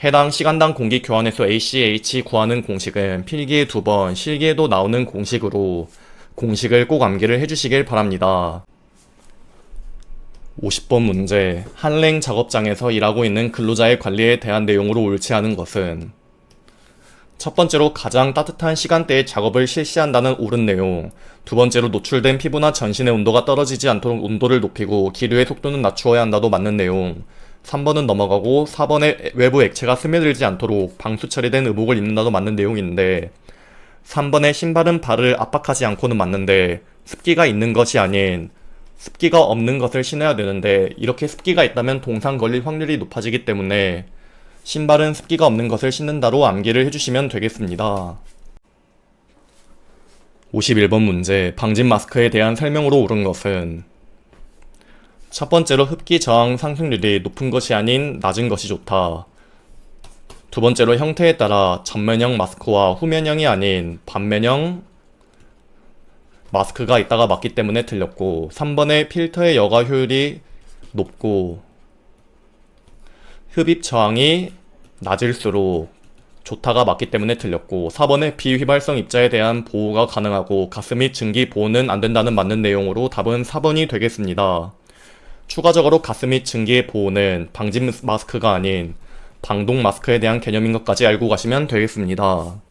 해당 시간당 공기 교환 횟수 ACH 구하는 공식은 필기에 2번, 실기에도 나오는 공식으로 공식을 꼭 암기를 해주시길 바랍니다. 50번 문제, 한랭 작업장에서 일하고 있는 근로자의 관리에 대한 내용으로 옳지 않은 것은? 첫 번째로 가장 따뜻한 시간대에 작업을 실시한다는 옳은 내용, 두 번째로 노출된 피부나 전신의 온도가 떨어지지 않도록 온도를 높이고 기류의 속도는 낮추어야 한다도 맞는 내용, 3번은 넘어가고 4번에 외부 액체가 스며들지 않도록 방수 처리된 의복을 입는다도 맞는 내용인데, 3번에 신발은 발을 압박하지 않고는 맞는데 습기가 있는 것이 아닌 습기가 없는 것을 신어야 되는데, 이렇게 습기가 있다면 동상 걸릴 확률이 높아지기 때문에 신발은 습기가 없는 것을 신는다로 암기를 해주시면 되겠습니다. 51번 문제, 방진 마스크에 대한 설명으로 옳은 것은? 첫 번째로 흡기 저항 상승률이 높은 것이 아닌 낮은 것이 좋다. 두 번째로 형태에 따라 전면형 마스크와 후면형이 아닌 반면형 마스크가 있다가 맞기 때문에 틀렸고, 3번에 필터의 여과 효율이 높고 흡입 저항이 낮을수록 좋다가 맞기 때문에 틀렸고, 4번에 비휘발성 입자에 대한 보호가 가능하고 가스 및 증기 보호는 안 된다는 맞는 내용으로 답은 4번이 되겠습니다. 추가적으로 가스 및 증기의 보호는 방진 마스크가 아닌 방독 마스크에 대한 개념인 것까지 알고 가시면 되겠습니다.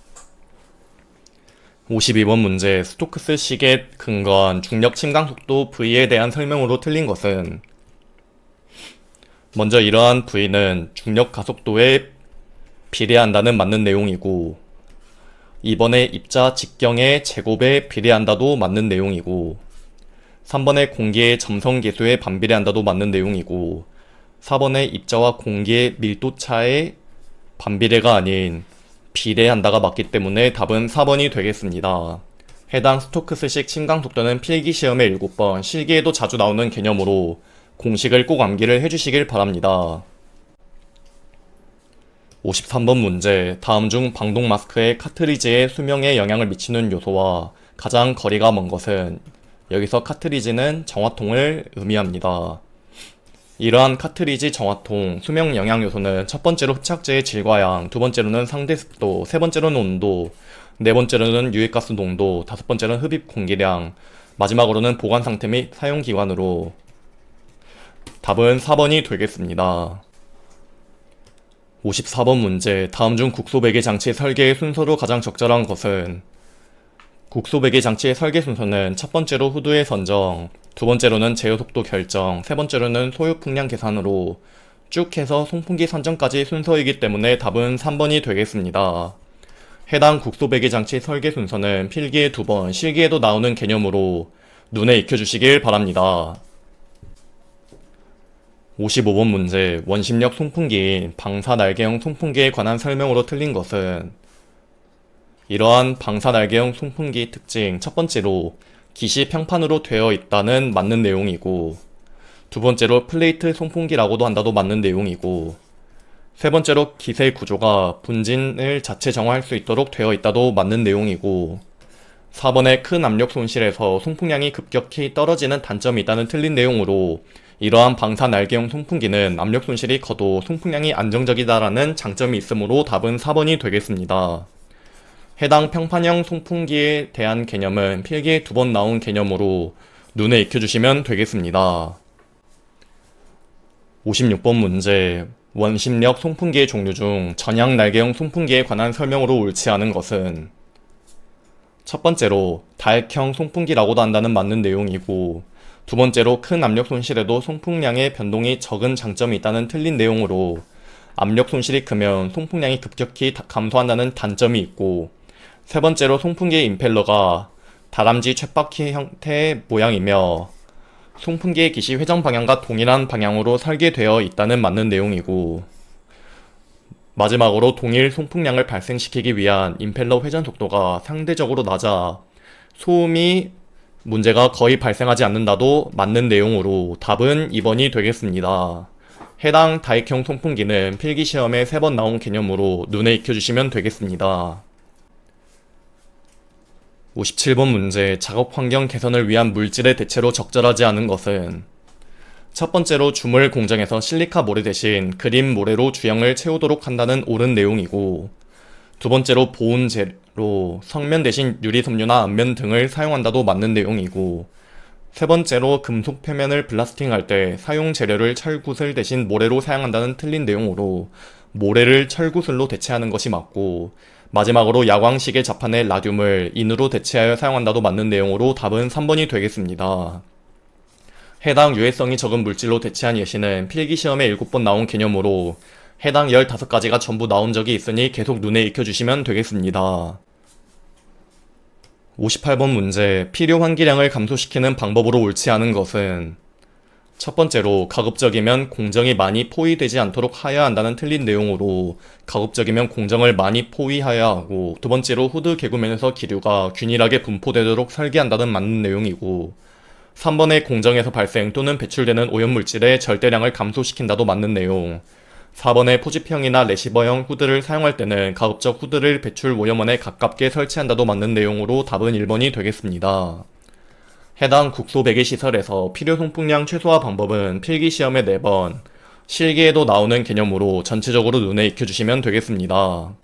52번 문제, 스토크스식에 근거한 중력 침강 속도 V에 대한 설명으로 틀린 것은? 먼저 이러한 V는 중력 가속도에 비례한다는 맞는 내용이고, 2번에 입자 직경의 제곱에 비례한다도 맞는 내용이고, 3번에 공기의 점성 계수에 반비례한다도 맞는 내용이고, 4번에 입자와 공기의 밀도차의 반비례가 아닌 비례한다가 맞기 때문에 답은 4번이 되겠습니다. 해당 스토크스식 침강 속도는 필기시험에 7번, 실기에도 자주 나오는 개념으로 공식을 꼭 암기를 해주시길 바랍니다. 53번 문제, 다음 중 방독 마스크의 카트리지의 수명에 영향을 미치는 요소와 가장 거리가 먼 것은? 여기서 카트리지는 정화통을 의미합니다. 이러한 카트리지 정화통 수명 영향 요소는 첫 번째로 흡착제의 질과 양, 두 번째로는 상대 습도, 세 번째로는 온도, 네 번째로는 유해가스 농도, 다섯 번째로는 흡입 공기량, 마지막으로는 보관 상태 및 사용 기간으로 답은 4번이 되겠습니다. 54번 문제, 다음 중 국소배기 장치 설계의 순서로 가장 적절한 것은? 국소배기 장치의 설계 순서는 첫 번째로 후드의 선정, 두 번째로는 제어 속도 결정, 세 번째로는 소요 풍량 계산으로 쭉 해서 송풍기 선정까지 순서이기 때문에 답은 3번이 되겠습니다. 해당 국소배기 장치 설계 순서는 필기에 2번, 실기에도 나오는 개념으로 눈에 익혀주시길 바랍니다. 55번 문제, 원심력 송풍기인 방사날개형 송풍기에 관한 설명으로 틀린 것은? 이러한 방사날개형 송풍기의 특징, 첫 번째로 기시 평판으로 되어 있다는 맞는 내용이고, 두 번째로 플레이트 송풍기라고도 한다도 맞는 내용이고, 세 번째로 기세 구조가 분진을 자체 정화할 수 있도록 되어 있다도 맞는 내용이고, 4번에 큰 압력 손실에서 송풍량이 급격히 떨어지는 단점이 있다는 틀린 내용으로 이러한 방사날개형 송풍기는 압력 손실이 커도 송풍량이 안정적이다라는 장점이 있으므로 답은 4번이 되겠습니다. 해당 평판형 송풍기에 대한 개념은 필기에 2번 나온 개념으로 눈에 익혀주시면 되겠습니다. 56번 문제, 원심력 송풍기의 종류 중 전향날개형 송풍기에 관한 설명으로 옳지 않은 것은? 첫 번째로 다액형 송풍기라고도 한다는 맞는 내용이고, 두 번째로 큰 압력 손실에도 송풍량의 변동이 적은 장점이 있다는 틀린 내용으로 압력 손실이 크면 송풍량이 급격히 감소한다는 단점이 있고, 세 번째로 송풍기의 임펠러가 다람쥐 쳇바퀴 형태의 모양이며 송풍기의 기시 회전 방향과 동일한 방향으로 설계되어 있다는 맞는 내용이고, 마지막으로 동일 송풍량을 발생시키기 위한 임펠러 회전 속도가 상대적으로 낮아 소음이 문제가 거의 발생하지 않는다도 맞는 내용으로 답은 2번이 되겠습니다. 해당 다익형 송풍기는 필기시험에 3번 나온 개념으로 눈에 익혀주시면 되겠습니다. 57번 문제, 작업 환경 개선을 위한 물질의 대체로 적절하지 않은 것은? 첫 번째로 주물 공정에서 실리카 모래 대신 그린 모래로 주형을 채우도록 한다는 옳은 내용이고, 두 번째로 보온 재료, 성면 대신 유리섬유나 앞면 등을 사용한다도 맞는 내용이고, 세 번째로 금속 표면을 블라스팅할 때 사용 재료를 철구슬 대신 모래로 사용한다는 틀린 내용으로 모래를 철구슬로 대체하는 것이 맞고, 마지막으로 야광시계 자판의 라듐을 인으로 대체하여 사용한다도 맞는 내용으로 답은 3번이 되겠습니다. 해당 유해성이 적은 물질로 대체한 예시는 필기시험에 7번 나온 개념으로 해당 15가지가 전부 나온 적이 있으니 계속 눈에 익혀주시면 되겠습니다. 58번 문제, 필요 환기량을 감소시키는 방법으로 옳지 않은 것은? 첫 번째로 가급적이면 공정이 많이 포위되지 않도록 하여야 한다는 틀린 내용으로 가급적이면 공정을 많이 포위하여야 하고, 두 번째로 후드 개구면에서 기류가 균일하게 분포되도록 설계한다는 맞는 내용이고, 3번의 공정에서 발생 또는 배출되는 오염물질의 절대량을 감소시킨다도 맞는 내용, 4번의 포지평이나 레시버형 후드를 사용할 때는 가급적 후드를 배출 오염원에 가깝게 설치한다도 맞는 내용으로 답은 1번이 되겠습니다. 해당 국소 배기 시설에서 필요 송풍량 최소화 방법은 필기시험에 4번, 실기에도 나오는 개념으로 전체적으로 눈에 익혀주시면 되겠습니다.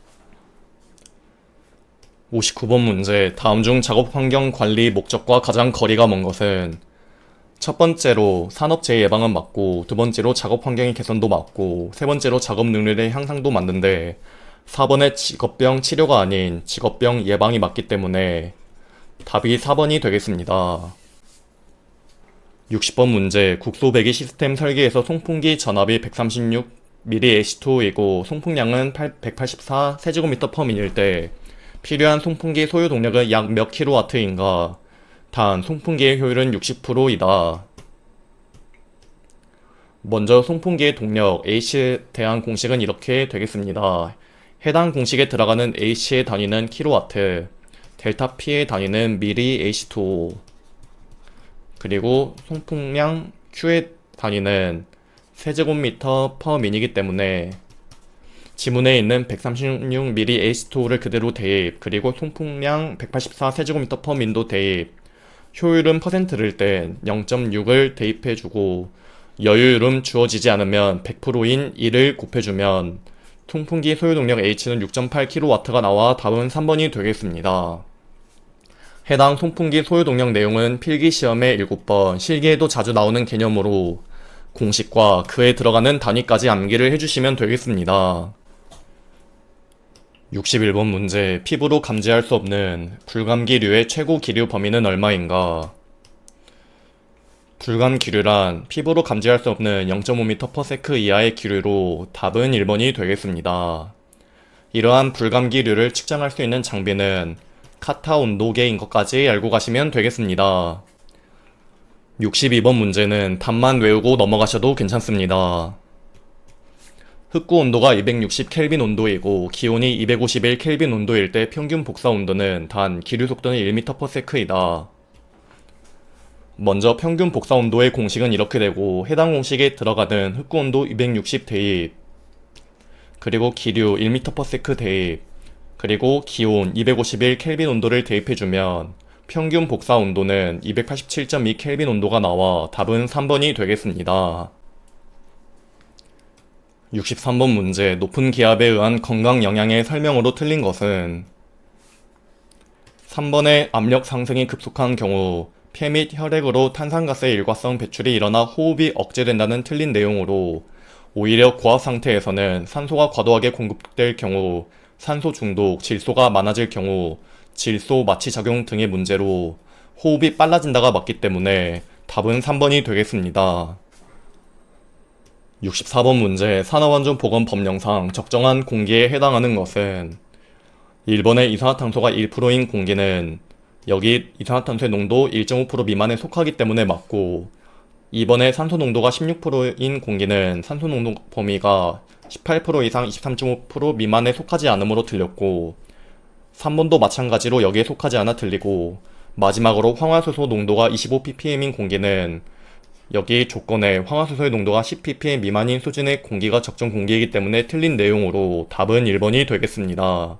59번 문제, 다음 중 작업 환경 관리 목적과 가장 거리가 먼 것은? 첫 번째로 산업재해 예방은 맞고, 두 번째로 작업 환경의 개선도 맞고, 세 번째로 작업 능률의 향상도 맞는데 4번의 직업병 치료가 아닌 직업병 예방이 맞기 때문에 답이 4번이 되겠습니다. 60번 문제, 국소 배기 시스템 설계에서 송풍기 전압이 136mAh2이고 송풍량은 184 세제곱미터/민일 때 필요한 송풍기 소요 동력은 약 몇 킬로와트인가? 단, 송풍기의 효율은 60%이다. 먼저 송풍기의 동력 H에 대한 공식은 이렇게 되겠습니다. 해당 공식에 들어가는 H의 단위는 킬로와트, 델타 P의 단위는 mAh2O, 그리고 송풍량 Q의 단위는 세제곱미터/민이기 때문에 지문에 있는 136mAh2O를 그대로 대입, 그리고 송풍량 184 세제곱미터/민도 대입, 효율은 퍼센트를 땐 0.6을 대입해주고 여유율은 주어지지 않으면 100%인 1을 곱해주면 송풍기 소요동력 H는 6.8kW가 나와 답은 3번이 되겠습니다. 해당 송풍기 소요동력 내용은 필기시험에 7번, 실기에도 자주 나오는 개념으로 공식과 그에 들어가는 단위까지 암기를 해주시면 되겠습니다. 61번 문제, 피부로 감지할 수 없는 불감기류의 최고 기류 범위는 얼마인가? 불감기류란 피부로 감지할 수 없는 0.5m/s 이하의 기류로 답은 1번이 되겠습니다. 이러한 불감기류를 측정할 수 있는 장비는 카타 온도계인 것까지 알고 가시면 되겠습니다. 62번 문제는 답만 외우고 넘어가셔도 괜찮습니다. 흑구 온도가 260켈빈 온도이고 기온이 251켈빈 온도일 때 평균 복사 온도는 단 기류 속도는 1m/s이다. 먼저 평균 복사 온도의 공식은 이렇게 되고 해당 공식에 들어가는 흑구 온도 260 대입, 그리고 기류 1m/s 대입, 그리고 기온 251켈빈 온도를 대입해주면 평균 복사 온도는 287.2켈빈 온도가 나와 답은 3번이 되겠습니다. 63번 문제, 높은 기압에 의한 건강 영향의 설명으로 틀린 것은? 3번의 압력 상승이 급속한 경우 폐 및 혈액으로 탄산가스의 일과성 배출이 일어나 호흡이 억제된다는 틀린 내용으로 오히려 고압 상태에서는 산소가 과도하게 공급될 경우 산소 중독, 질소가 많아질 경우 질소 마취 작용 등의 문제로 호흡이 빨라진다가 맞기 때문에 답은 3번이 되겠습니다. 64번 문제 산업안전보건법령상 적정한 공기에 해당하는 것은 1번의 이산화탄소가 1%인 공기는 여기 이산화탄소의 농도 1.5% 미만에 속하기 때문에 맞고 2번의 산소 농도가 16%인 공기는 산소 농도 범위가 18% 이상 23.5% 미만에 속하지 않으므로 틀렸고 3번도 마찬가지로 여기에 속하지 않아 틀리고 마지막으로 황화수소 농도가 25ppm인 공기는 여기 조건에 황화수소의 농도가 10ppm 미만인 수준의 공기가 적정 공기이기 때문에 틀린 내용으로 답은 1번이 되겠습니다.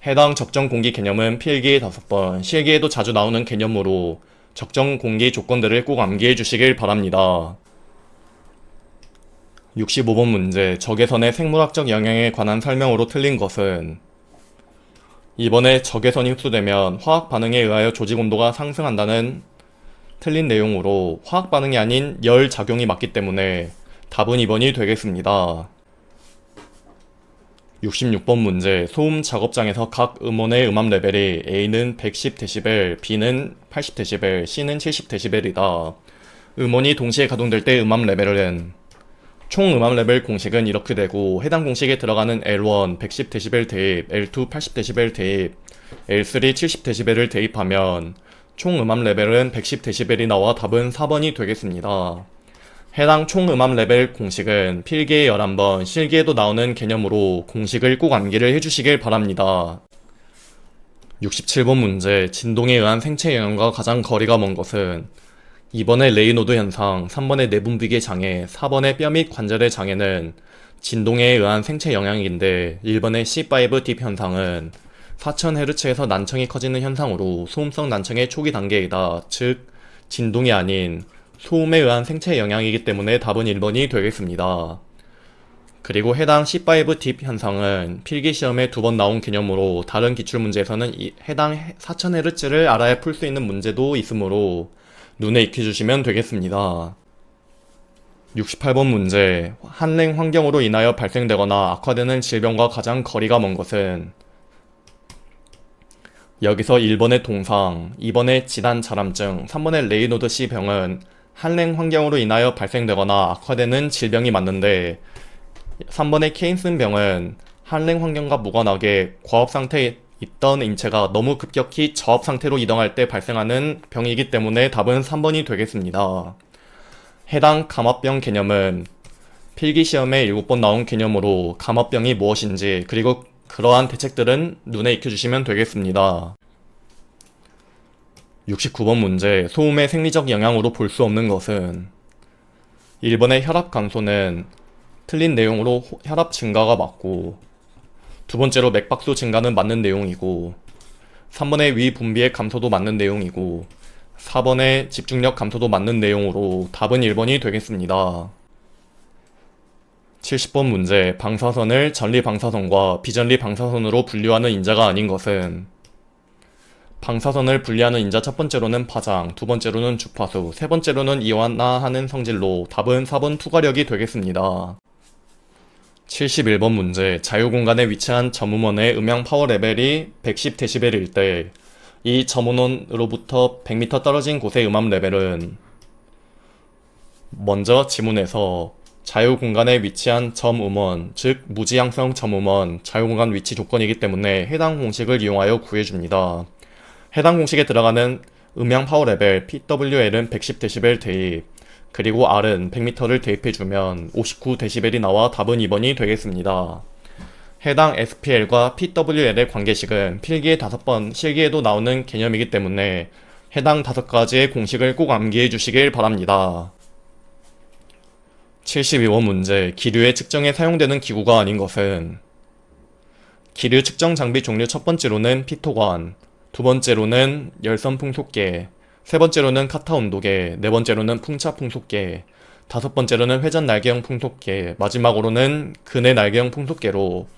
해당 적정 공기 개념은 필기에 5번, 실기에도 자주 나오는 개념으로 적정 공기 조건들을 꼭 암기해 주시길 바랍니다. 65번 문제 적외선의 생물학적 영향에 관한 설명으로 틀린 것은 이번에 적외선이 흡수되면 화학 반응에 의하여 조직 온도가 상승한다는 틀린 내용으로 화학 반응이 아닌 열 작용이 맞기 때문에 답은 2번이 되겠습니다. 66번 문제 소음 작업장에서 각 음원의 음압 레벨이 A는 110dB, B는 80dB, C는 70dB이다. 음원이 동시에 가동될 때 음압 레벨은 총 음압 레벨 공식은 이렇게 되고 해당 공식에 들어가는 L1 110dB 대입, L2 80dB 대입, L3 70dB를 대입하면 총 음압 레벨은 110dB이 나와 답은 4번이 되겠습니다. 해당 총 음압 레벨 공식은 필기에 11번, 실기에도 나오는 개념으로 공식을 꼭 암기를 해주시길 바랍니다. 67번 문제 진동에 의한 생체 영향과 가장 거리가 먼 것은 2번의 레이노드 현상, 3번의 내분비계 장애, 4번의 뼈 및 관절의 장애는 진동에 의한 생체 영향인데 1번의 C5 딥 현상은 4000Hz에서 난청이 커지는 현상으로 소음성 난청의 초기 단계이다. 즉 진동이 아닌 소음에 의한 생체 영향이기 때문에 답은 1번이 되겠습니다. 그리고 해당 C5 딥 현상은 필기시험에 2번 나온 개념으로 다른 기출문제에서는 해당 4000Hz를 알아야 풀 수 있는 문제도 있으므로 눈에 익혀주시면 되겠습니다. 68번 문제 한랭 환경으로 인하여 발생되거나 악화되는 질병과 가장 거리가 먼 것은 여기서 1번의 동상, 2번의 지단 자람증, 3번의 레이노드 씨 병은 한랭 환경으로 인하여 발생되거나 악화되는 질병이 맞는데 3번의 케인슨 병은 한랭 환경과 무관하게 고압 상태에 있던 인체가 너무 급격히 저압 상태로 이동할 때 발생하는 병이기 때문에 답은 3번이 되겠습니다. 해당 감압병 개념은 필기시험에 7번 나온 개념으로 감압병이 무엇인지 그리고 그러한 대책들은 눈에 익혀주시면 되겠습니다. 69번 문제 소음의 생리적 영향으로 볼 수 없는 것은 1번의 혈압 감소는 틀린 내용으로 혈압 증가가 맞고 두 번째로 맥박수 증가는 맞는 내용이고 3번의 위 분비의 감소도 맞는 내용이고 4번의 집중력 감소도 맞는 내용으로 답은 1번이 되겠습니다. 70번 문제 방사선을 전리 방사선과 비전리 방사선으로 분류하는 인자가 아닌 것은 방사선을 분리하는 인자 첫 번째로는 파장, 두 번째로는 주파수, 세 번째로는 이완화하는 성질로 답은 4번 투과력이 되겠습니다. 71번 문제 자유공간에 위치한 점음원의 음향 파워 레벨이 110dB일 때 이 점음원으로부터 100m 떨어진 곳의 음압 레벨은 먼저 지문에서 자유공간에 위치한 점음원, 즉 무지향성 점음원 자유공간 위치 조건이기 때문에 해당 공식을 이용하여 구해줍니다. 해당 공식에 들어가는 음향 파워 레벨 PWL은 110dB 대입, 그리고 R은 100m를 대입해주면 59dB이 나와 답은 2번이 되겠습니다. 해당 SPL과 PWL의 관계식은 필기에 5번, 실기에도 나오는 개념이기 때문에 해당 5가지의 공식을 꼭 암기해 주시길 바랍니다. 72번 문제 기류의 측정에 사용되는 기구가 아닌 것은 기류 측정 장비 종류 첫 번째로는 피토관, 두 번째로는 열선 풍속계, 세 번째로는 카타 온도계, 네 번째로는 풍차 풍속계, 다섯 번째로는 회전 날개형 풍속계, 마지막으로는 근해 날개형 풍속계로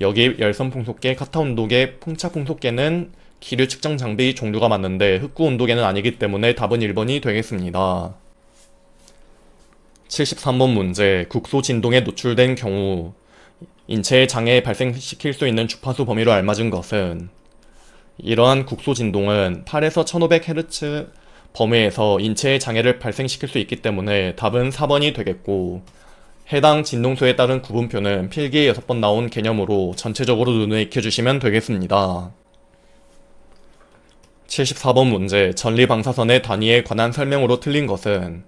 여기 열선 풍속계, 카타 온도계, 풍차 풍속계는 기류 측정 장비 종류가 맞는데 흑구 온도계는 아니기 때문에 답은 1번이 되겠습니다. 73번 문제 국소 진동에 노출된 경우 인체에 장애 발생시킬 수 있는 주파수 범위로 알맞은 것은 이러한 국소 진동은 8에서 1500Hz 범위에서 인체에 장애를 발생시킬 수 있기 때문에 답은 4번이 되겠고 해당 진동수에 따른 구분표는 필기에 6번 나온 개념으로 전체적으로 눈에 익혀주시면 되겠습니다. 74번 문제, 전리방사선의 단위에 관한 설명으로 틀린 것은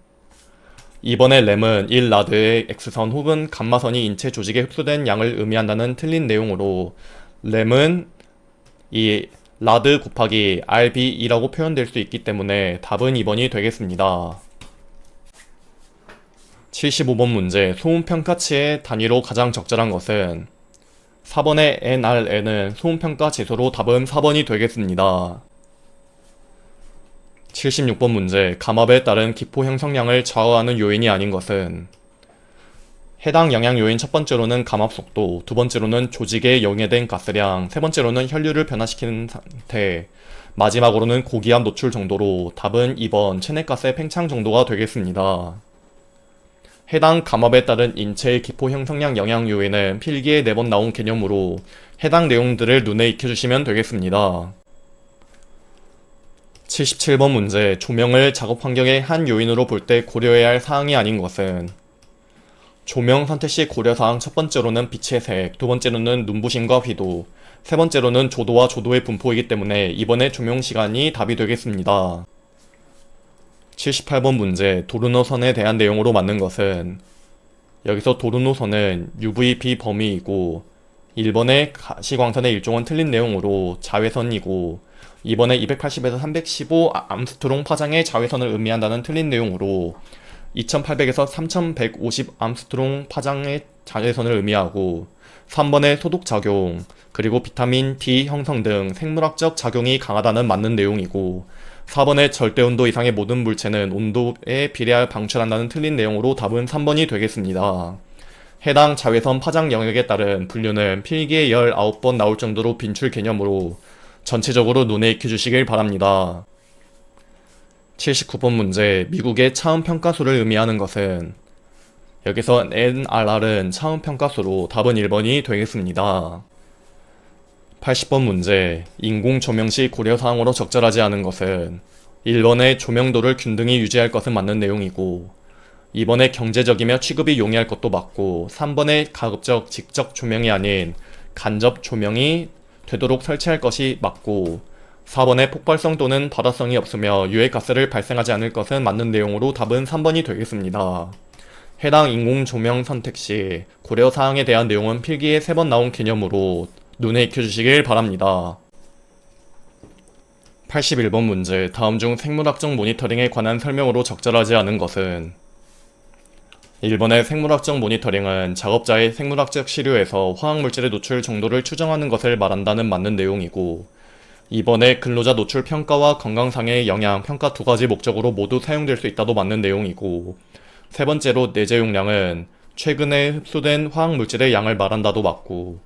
이번에 램은 1라드의 X선 혹은 감마선이 인체 조직에 흡수된 양을 의미한다는 틀린 내용으로 램은 이 라드 곱하기 RB2라고 표현될 수 있기 때문에 답은 2번이 되겠습니다. 75번 문제, 소음평가치의 단위로 가장 적절한 것은 4번의 NRN은 소음평가 지수로 답은 4번이 되겠습니다. 76번 문제, 감압에 따른 기포 형성량을 좌우하는 요인이 아닌 것은 해당 영향 요인 첫 번째로는 감압 속도, 두 번째로는 조직에 용해된 가스량, 세 번째로는 혈류를 변화시키는 상태, 마지막으로는 고기압 노출 정도로 답은 2번 체내가스의 팽창 정도가 되겠습니다. 해당 감압에 따른 인체의 기포 형성량 영향 요인은 필기에 4번 나온 개념으로 해당 내용들을 눈에 익혀주시면 되겠습니다. 77번 문제, 조명을 작업 환경의 한 요인으로 볼 때 고려해야 할 사항이 아닌 것은 조명 선택 시 고려사항 첫 번째로는 빛의 색, 두 번째로는 눈부심과 휘도, 세 번째로는 조도와 조도의 분포이기 때문에 이번에 조명 시간이 답이 되겠습니다. 78번 문제, 도르노선에 대한 내용으로 맞는 것은 여기서 도르노선은 UVB 범위이고 1번의 가시광선의 일종은 틀린 내용으로 자외선이고 2번에 280에서 315 암스트롱 파장의 자외선을 의미한다는 틀린 내용으로 2800에서 3150 암스트롱 파장의 자외선을 의미하고 3번의 소독작용, 그리고 비타민 D 형성 등 생물학적 작용이 강하다는 맞는 내용이고 4번의 절대온도 이상의 모든 물체는 온도에 비례하여 방출한다는 틀린 내용으로 답은 3번이 되겠습니다. 해당 자외선 파장 영역에 따른 분류는 필기에 19번 나올 정도로 빈출 개념으로 전체적으로 눈에 익혀주시길 바랍니다. 79번 문제, 미국의 차음평가수를 의미하는 것은 여기서 NRR은 차음평가수로 답은 1번이 되겠습니다. 80번 문제, 인공조명 시 고려사항으로 적절하지 않은 것은 1번의 조명도를 균등히 유지할 것은 맞는 내용이고 2번의 경제적이며 취급이 용이할 것도 맞고 3번의 가급적 직접 조명이 아닌 간접 조명이 되도록 설치할 것이 맞고 4번의 폭발성 또는 발화성이 없으며 유해가스를 발생하지 않을 것은 맞는 내용으로 답은 3번이 되겠습니다. 해당 인공조명 선택 시 고려사항에 대한 내용은 필기에 3번 나온 개념으로 눈에 익혀주시길 바랍니다. 81번 문제, 다음 중 생물학적 모니터링에 관한 설명으로 적절하지 않은 것은 1번의 생물학적 모니터링은 작업자의 생물학적 시료에서 화학물질의 노출 정도를 추정하는 것을 말한다는 맞는 내용이고 2번의 근로자 노출 평가와 건강상의 영향 평가 두 가지 목적으로 모두 사용될 수 있다도 맞는 내용이고 세 번째로 내재 용량은 최근에 흡수된 화학물질의 양을 말한다도 맞고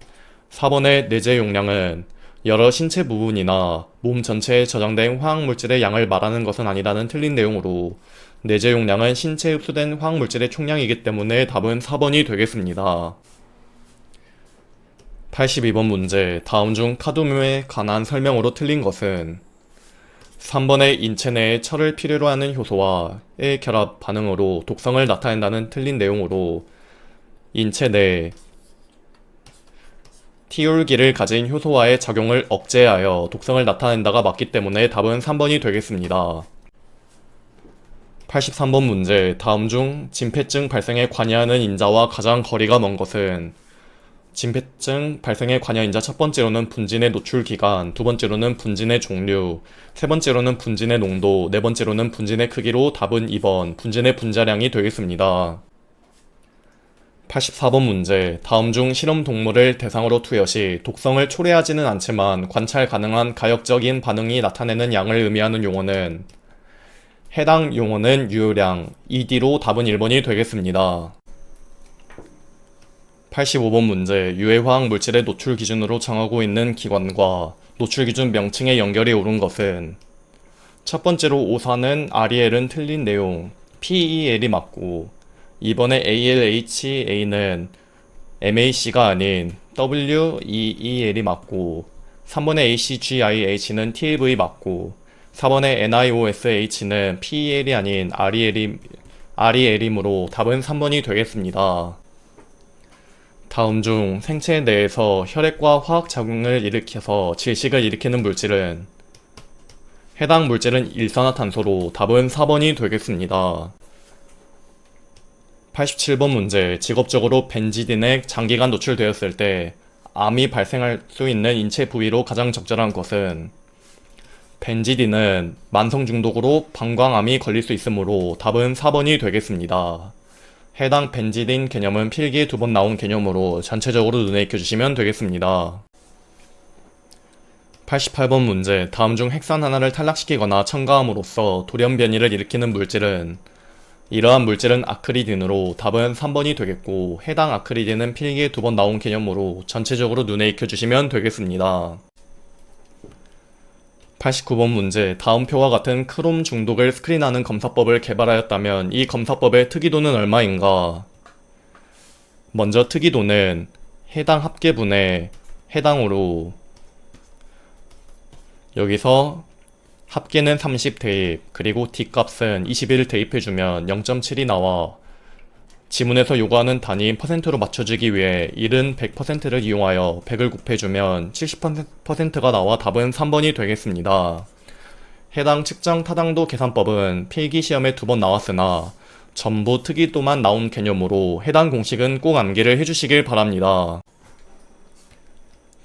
4번의 내재 용량은 여러 신체 부분이나 몸 전체에 저장된 화학물질의 양을 말하는 것은 아니라는 틀린 내용으로 내재 용량은 신체에 흡수된 화학물질의 총량이기 때문에 답은 4번이 되겠습니다. 82번 문제, 다음 중 카드뮴에 관한 설명으로 틀린 것은 3번의 인체 내에 철을 필요로 하는 효소와의 결합 반응으로 독성을 나타낸다는 틀린 내용으로 인체 내 티올기를 가진 효소와의 작용을 억제하여 독성을 나타낸다가 맞기 때문에 답은 3번이 되겠습니다. 83번 문제, 다음 중 진폐증 발생에 관여하는 인자와 가장 거리가 먼 것은 진폐증 발생에 관여 인자 첫 번째로는 분진의 노출 기간, 두 번째로는 분진의 종류, 세 번째로는 분진의 농도, 네 번째로는 분진의 크기로 답은 2번 분진의 분자량이 되겠습니다. 84번 문제, 다음 중 실험 동물을 대상으로 투여 시 독성을 초래하지는 않지만 관찰 가능한 가역적인 반응이 나타내는 양을 의미하는 용어는 해당 용어는 유효량 ED로 답은 1번이 되겠습니다. 85번 문제, 유해화학 물질의 노출 기준으로 정하고 있는 기관과 노출 기준 명칭의 연결이 옳은 것은 첫 번째로 오산은 REL은 틀린 내용, PEL이 맞고 2번의 ALHA는 MAC가 아닌 WEEL이 맞고 3번의 ACGIH는 TAV 맞고 4번의 NIOSH는 PEL이 아닌 REL이므로 답은 3번이 되겠습니다. 다음 중 생체 내에서 혈액과 화학작용을 일으켜서 질식을 일으키는 물질은 해당 물질은 일산화탄소로 답은 4번이 되겠습니다. 87번 문제. 직업적으로 벤지딘에 장기간 노출되었을 때 암이 발생할 수 있는 인체 부위로 가장 적절한 것은 벤지딘은 만성 중독으로 방광암이 걸릴 수 있으므로 답은 4번이 되겠습니다. 해당 벤지딘 개념은 필기에 2번 나온 개념으로 전체적으로 눈에 익혀주시면 되겠습니다. 88번 문제. 다음 중 핵산 하나를 탈락시키거나 첨가함으로써 돌연 변이를 일으키는 물질은 이러한 물질은 아크리딘으로 답은 3번이 되겠고 해당 아크리딘은 필기에 2번 나온 개념으로 전체적으로 눈에 익혀주시면 되겠습니다. 89번 문제. 다음 표와 같은 크롬 중독을 스크린하는 검사법을 개발하였다면 이 검사법의 특이도는 얼마인가? 먼저 특이도는 해당 합계분의 해당으로 여기서 합계는 30 대입 그리고 D값은 21 대입해주면 0.7이 나와 지문에서 요구하는 단위인 퍼센트로 맞춰주기 위해 1은 100%를 이용하여 100을 곱해주면 70%가 나와 답은 3번이 되겠습니다. 해당 측정 타당도 계산법은 필기시험에 2번 나왔으나 전부 특이도만 나온 개념으로 해당 공식은 꼭 암기를 해주시길 바랍니다.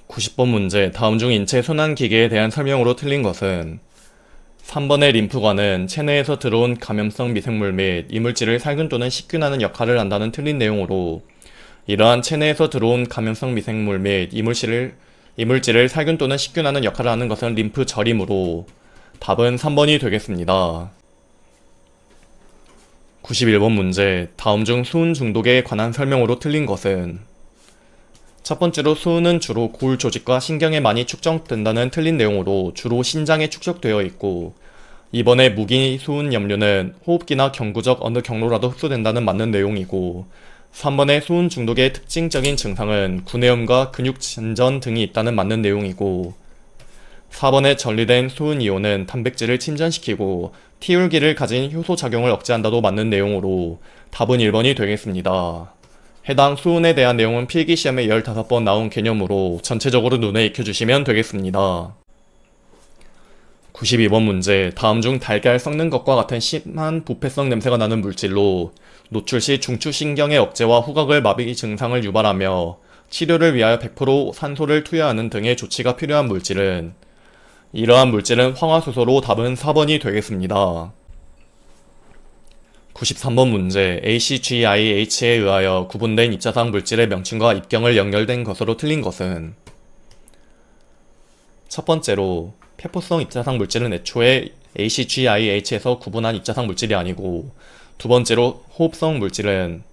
90번 문제. 다음 중 인체 순환기계에 대한 설명으로 틀린 것은 3번의 림프관은 체내에서 들어온 감염성 미생물 및 이물질을 살균 또는 식균하는 역할을 한다는 틀린 내용으로 이러한 체내에서 들어온 감염성 미생물 및 이물질을 살균 또는 식균하는 역할을 하는 것은 림프절이므로 답은 3번이 되겠습니다. 91번 문제. 다음 중 수은 중독에 관한 설명으로 틀린 것은 첫 번째로 수은은 주로 골 조직과 신경에 많이 축적된다는 틀린 내용으로 주로 신장에 축적되어 있고 이번에 무기 수은 염료는 호흡기나 경구적 어느 경로라도 흡수된다는 맞는 내용이고 3번의 수은 중독의 특징적인 증상은 구내염과 근육 진전 등이 있다는 맞는 내용이고 4번의 전리된 수은 이온은 단백질을 침전시키고 티올기를 가진 효소 작용을 억제한다도 맞는 내용으로 답은 1번이 되겠습니다. 해당 수은에 대한 내용은 필기시험에 15번 나온 개념으로 전체적으로 눈에 익혀주시면 되겠습니다. 92번 문제. 다음 중 달걀 썩는 것과 같은 심한 부패성 냄새가 나는 물질로 노출 시 중추신경의 억제와 후각을 마비 증상을 유발하며 치료를 위하여 100% 산소를 투여하는 등의 조치가 필요한 물질은 이러한 물질은 황화수소로 답은 4번이 되겠습니다. 93번 문제. ACGIH에 의하여 구분된 입자상 물질의 명칭과 입경을 연결된 것으로 틀린 것은 첫 번째로 페포성 입자상 물질은 애초에 ACGIH에서 구분한 입자상 물질이 아니고 두 번째로 호흡성 물질은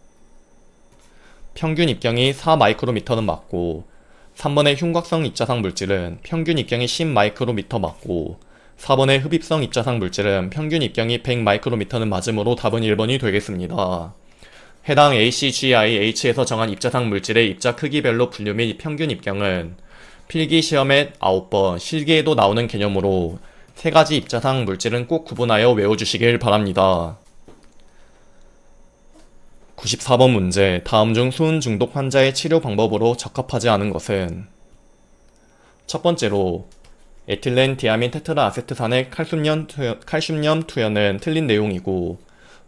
평균 입경이 4마이크로미터는 맞고 3번의 흉곽성 입자상 물질은 평균 입경이 10마이크로미터 맞고 4번의 흡입성 입자상 물질은 평균 입경이 100마이크로미터는 맞으므로 답은 1번이 되겠습니다. 해당 ACGIH에서 정한 입자상 물질의 입자 크기별로 분류 및 평균 입경은 필기시험에 9번, 실기에도 나오는 개념으로 3가지 입자상 물질은 꼭 구분하여 외워주시길 바랍니다. 94번 문제. 다음 중 수은 중독 환자의 치료 방법으로 적합하지 않은 것은 첫 번째로 에틸렌 디아민 테트라 아세트산의 칼슘염 투여는 틀린 내용이고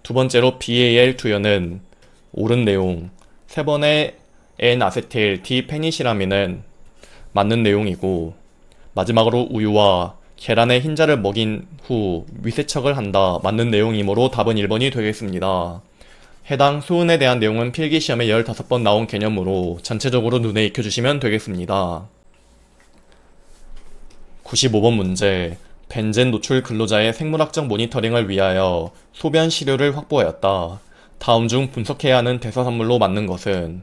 두 번째로 BAL 투여는 옳은 내용, 세 번의 N-아세틸 디페니시라민은 맞는 내용이고 마지막으로 우유와 계란의 흰자를 먹인 후 위세척을 한다 맞는 내용이므로 답은 1번이 되겠습니다. 해당 수은에 대한 내용은 필기시험에 15번 나온 개념으로 전체적으로 눈에 익혀주시면 되겠습니다. 95번 문제. 벤젠 노출 근로자의 생물학적 모니터링을 위하여 소변 시료를 확보하였다. 다음 중 분석해야 하는 대사산물로 맞는 것은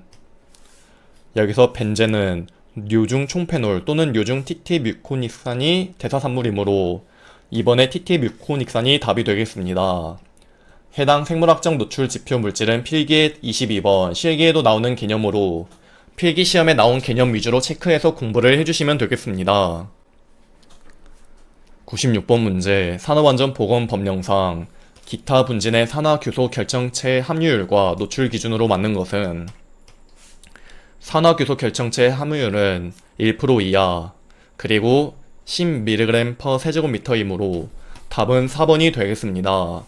여기서 벤젠은 류중 총페놀 또는 류중 티티뮤코닉산이 대사산물이므로 이번에 티티뮤코닉산이 답이 되겠습니다. 해당 생물학적 노출 지표 물질은 필기에 22번, 실기에도 나오는 개념으로 필기시험에 나온 개념 위주로 체크해서 공부를 해주시면 되겠습니다. 96번 문제. 산업안전보건법령상 기타 분진의 산화교소 결정체 함유율과 노출 기준으로 맞는 것은 산화규소 결정체 함유율은 1% 이하, 그리고 10mg/. 세제곱미터이므로 답은 4번이 되겠습니다.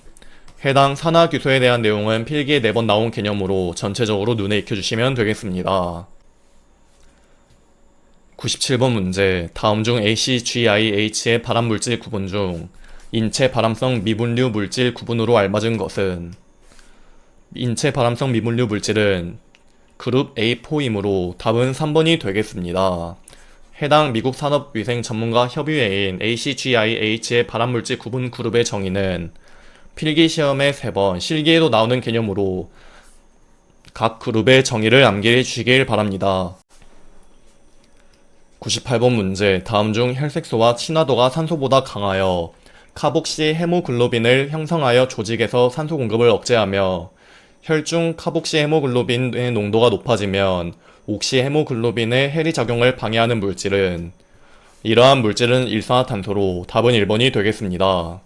해당 산화규소에 대한 내용은 필기에 4번 나온 개념으로 전체적으로 눈에 익혀주시면 되겠습니다. 97번 문제, 다음 중 ACGIH의 발암물질 구분 중 인체 발암성 미분류 물질 구분으로 알맞은 것은? 인체 발암성 미분류 물질은 그룹 A4이므로 답은 3번이 되겠습니다. 해당 미국 산업위생 전문가 협의회인 ACGIH의 발암물질 구분 그룹의 정의는 필기시험에 3번, 실기에도 나오는 개념으로 각 그룹의 정의를 암기해 주시길 바랍니다. 98번 문제, 다음 중 혈색소와 친화도가 산소보다 강하여 카복시 헤모글로빈을 형성하여 조직에서 산소 공급을 억제하며 혈중 카복시 헤모글로빈의 농도가 높아지면 옥시 헤모글로빈의 해리작용을 방해하는 물질은? 이러한 물질은 일산화탄소로 답은 1번이 되겠습니다.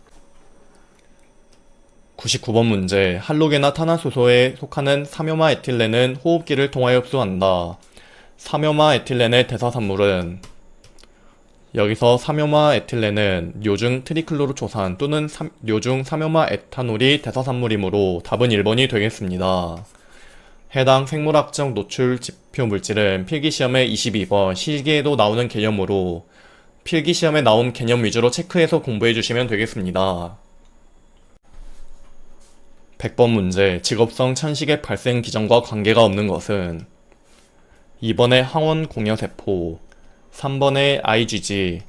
99번 문제, 할로게나 탄화수소에 속하는 삼요마 에틸렌은 호흡기를 통하여 흡수한다. 삼요마 에틸렌의 대사산물은? 여기서 삼요마 에틸렌은 요중 트리클로로초산 또는 요중 삼요마 에탄올이 대사산물이므로 답은 1번이 되겠습니다. 해당 생물학적 노출 지표 물질은 필기시험에 22번, 실기에도 나오는 개념으로 필기시험에 나온 개념 위주로 체크해서 공부해 주시면 되겠습니다. 100번 문제, 직업성 천식의 발생 기전과 관계가 없는 것은? 2번의 항원 공여세포, 3번의 IgG,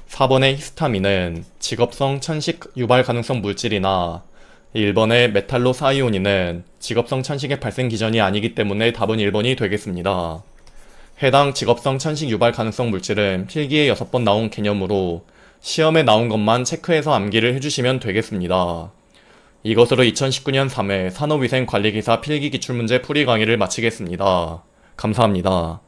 4번의 히스타민은 직업성 천식 유발 가능성 물질이나 1번의 메탈로사이오닌은 직업성 천식의 발생 기전이 아니기 때문에 답은 1번이 되겠습니다. 해당 직업성 천식 유발 가능성 물질은 필기에 6번 나온 개념으로 시험에 나온 것만 체크해서 암기를 해주시면 되겠습니다. 이것으로 2019년 3회 산업위생관리기사 필기 기출문제 풀이 강의를 마치겠습니다. 감사합니다.